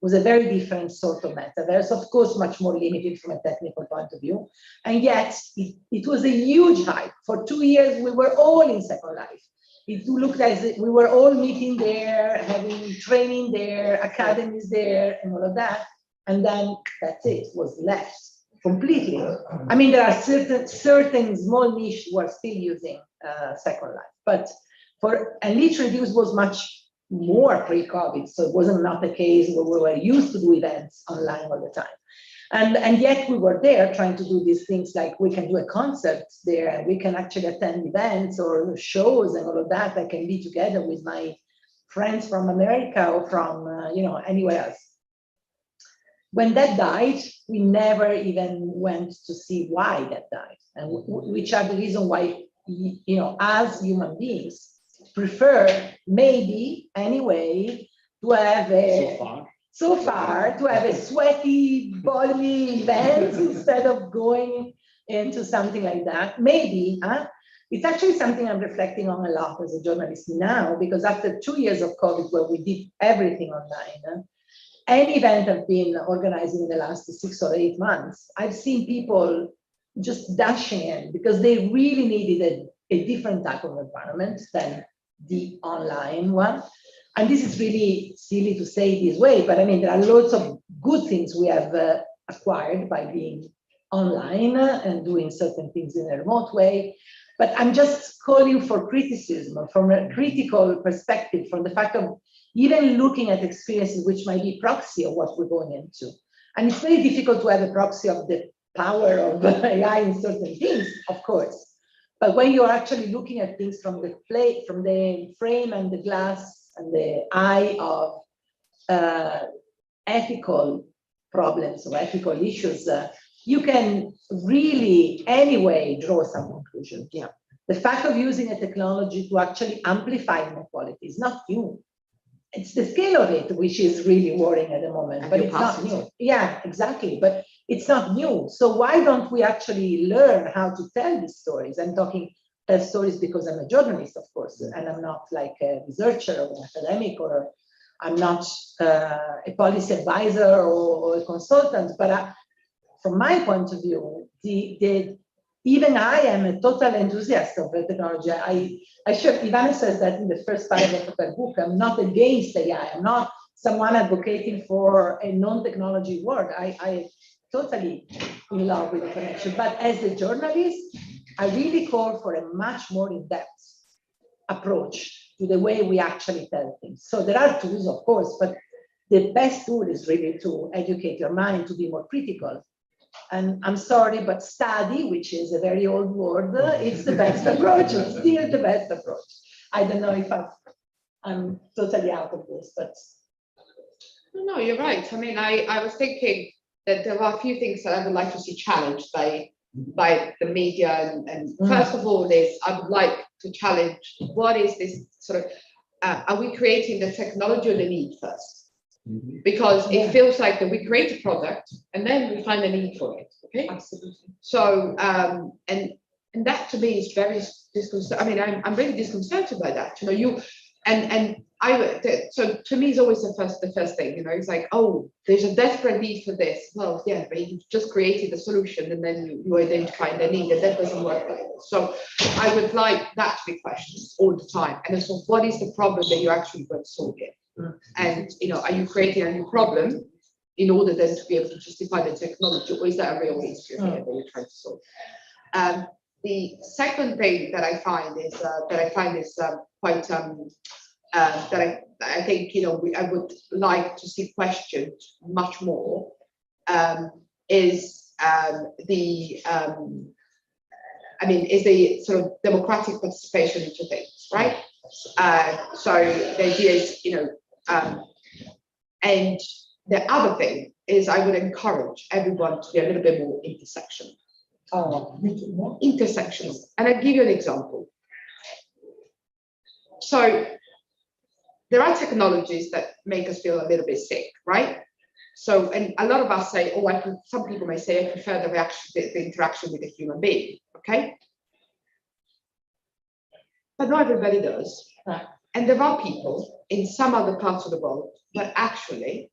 was a very different sort of metaverse, of course, much more limited from a technical point of view. And yet it was a huge hype. For 2 years, we were all in Second Life. It looked as if we were all meeting there, having training there, academies there, and all of that. And then that's it, was left completely. I mean, there are certain small niche who are still using Second Life, but and literally this was much more pre-COVID, so it wasn't not the case where we were used to do events online all the time. And yet we were there trying to do these things, like we can do a concert there, and we can actually attend events or shows and all of that. I can be together with my friends from America or from anywhere else. When that died, we never even went to see why that died, and which are the reason why, as human beings, prefer maybe anyway to have so far to have a sweaty, balmy event instead of going into something like that. Maybe, it's actually something I'm reflecting on a lot as a journalist now, because after 2 years of COVID, where we did everything online, any event I've been organizing in the last 6 or 8 months, I've seen people just dashing in because they really needed a different type of environment than the online one. And this is really silly to say this way, but I mean, there are lots of good things we have acquired by being online and doing certain things in a remote way. But I'm just calling for criticism from a critical perspective, from the fact of even looking at experiences which might be proxy of what we're going into. And it's very difficult to have a proxy of the power of AI in certain things, of course. But when you're actually looking at things from the frame and the glass and the eye of ethical problems or ethical issues, you can really anyway draw some conclusions. Yeah. The fact of using a technology to actually amplify inequality is not new. It's the scale of it which is really worrying at the moment, but it's not new. Yeah, exactly. But it's not new. So why don't we actually learn how to tell these stories? I'm talking stories because I'm a journalist, of course, and I'm not like a researcher or an academic, or I'm not a policy advisor or a consultant. But from my point of view, even I am a total enthusiast of the technology. Ivana says that in the first paragraph of her book. I'm not against AI. I'm not someone advocating for a non-technology world. I totally in love with the connection. But as a journalist, I really call for a much more in-depth approach to the way we actually tell things. So there are tools, of course, but the best tool is really to educate your mind, to be more critical. And I'm sorry, but study, which is a very old word, it's the best approach. It's still the best approach. I don't know if I'm totally out of this, but. No, you're right. I mean, I was thinking that there are a few things that I would like to see challenged by the media. And first of all, I would like to challenge what is this sort of, are we creating the technology or the need first? Because it feels like that we create a product and then we find a need for it. Okay. Absolutely. So and that to me is very disconcerting. I mean, I'm really disconcerted by that. You know, so to me, it's always the first thing. You know, it's like, oh, there's a desperate need for this. Well, yeah, but you've just created a solution and then you identify the need, and that doesn't work like this. So I would like that to be questioned all the time. And so, what is the problem that you actually going to solve here? And you know, are you creating a new problem in order then to be able to justify the technology, or is that a real issue here that you're trying to solve? The second thing that I find is quite that I think, you know, I would like to see questioned much more is the sort of democratic participation into things, right? So the idea is, you know, and the other thing is I would encourage everyone to be a little bit more intersectional. Intersections. And I'll give you an example. So there are technologies that make us feel a little bit sick, right? So, and a lot of us say, oh, some people may say, I prefer the interaction with a human being, okay? But not everybody does. And there are people in some other parts of the world where actually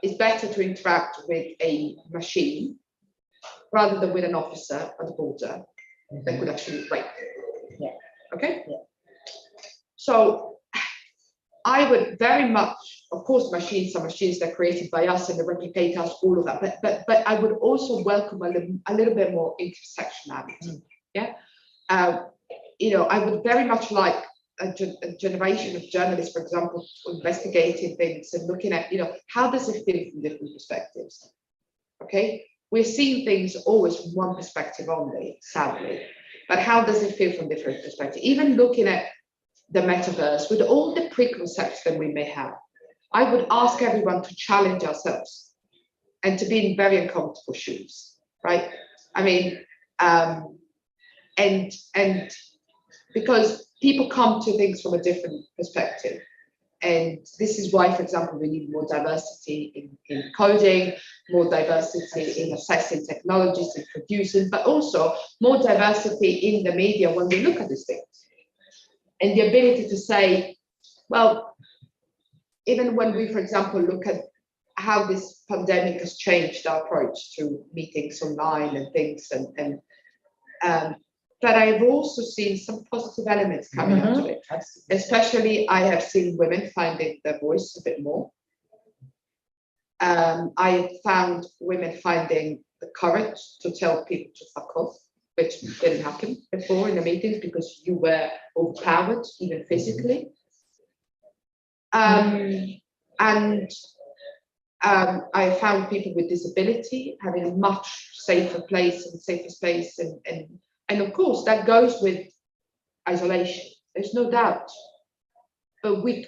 it's better to interact with a machine rather than with an officer at the border that could actually rape. Yeah. Okay? Yeah. So I would very much, of course, machines are machines that are created by us and they replicate us, all of that. But I would also welcome a little bit more intersectionality. Yeah. You know, I would very much like a generation of journalists, for example, investigating things and looking at, you know, how does it feel from different perspectives? Okay. We're seeing things always from one perspective only, sadly. But how does it feel from different perspectives? Even looking at the metaverse, with all the preconceptions that we may have, I would ask everyone to challenge ourselves and to be in very uncomfortable shoes, right? I mean, and because people come to things from a different perspective. And this is why, for example, we need more diversity in coding, more diversity in assessing technologies and producing, but also more diversity in the media when we look at these things. And the ability to say, well, even when we, for example, look at how this pandemic has changed our approach to meetings online and things, but I've also seen some positive elements coming out of it. Especially, I have seen women finding their voice a bit more. I have found women finding the courage to tell people to fuck off, which didn't happen before in the meetings because you were overpowered, even physically. I found people with disability having a much safer place and safer space, and of course that goes with isolation. There's no doubt, but we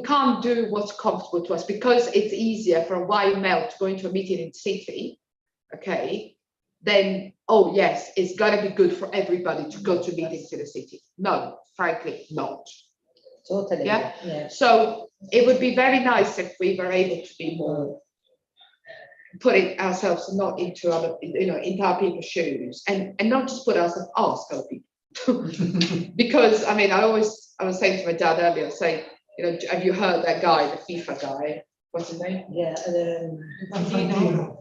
can't do what's comfortable to us because it's easier for a white male to go into a meeting in city, okay, then, oh yes, it's gonna be good for everybody to go to meetings in the city. No, frankly, not. Totally. Yeah. Yeah. So it would be very nice if we were able to be more putting ourselves not into other, into our people's shoes, and not just put ourselves, ask other people. Because I mean, I was saying to my dad earlier, saying, have you heard that guy, the FIFA guy? What's his name? Yeah.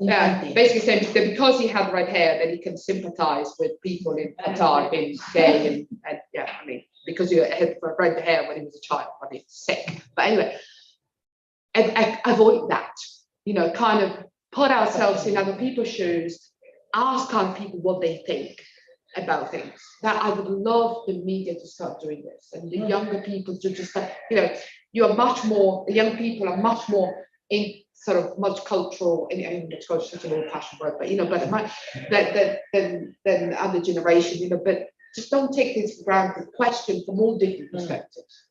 Yeah, basically saying that because he had red hair, that he can sympathize with people in Qatar being gay, and yeah, I mean, because he had red hair when he was a child, I mean, sick. But anyway, avoid that, kind of put ourselves in other people's shoes, ask other people what they think about things. That I would love the media to start doing this, and the younger people to just, you are much more, the young people are much more in sort of multicultural, and it's such an old-fashioned word, but than other generation, but just don't take this for granted. Question from all different perspectives.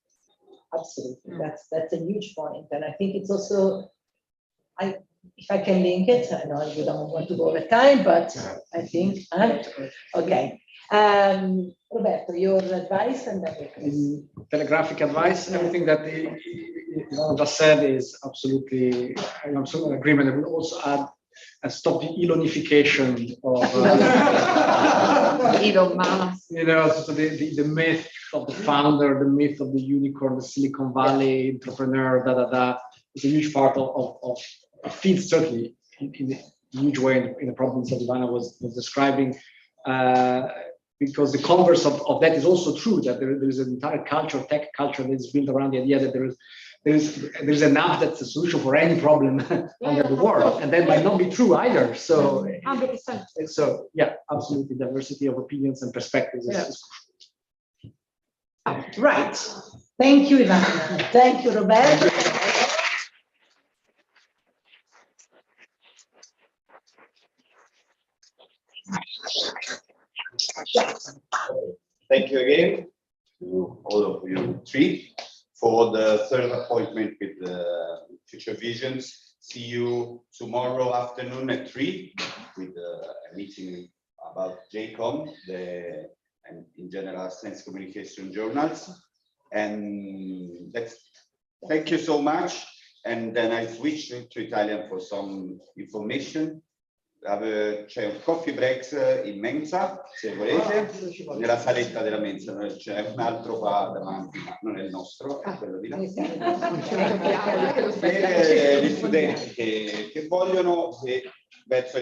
Absolutely, that's a huge point, and I think it's also, if I can link it, I know you don't want to go over time, but I think, okay. Roberto, your advice, and then telegraphic advice. Everything that Ivana just said is absolutely, I'm absolutely in agreement. I will also add and stop the Elonification of Elon Musk. so the myth of the founder, the myth of the unicorn, the Silicon Valley entrepreneur, is a huge part of it feeds certainly in a huge way in the problems that Ivana was describing. Because the converse of that is also true, that there is an entire culture, tech culture, that is built around the idea that there's an app that's a solution for any problem under the world, and that might not be true either. So 100%. So yeah, absolutely, diversity of opinions and perspectives is right. Thank you, Ivana. Thank you, Roberto. Thank you again to all of you three for the third appointment with the Future Visions. See you tomorrow afternoon at 3 with a meeting about JCOM, and in general science communication journals. And thank you so much. And then I switch to Italian for some information. C'è un coffee break in mensa, se volete, nella saletta della mensa. C'è un altro qua davanti, ma non è il nostro, è quello di là. Per gli studenti che vogliono, verso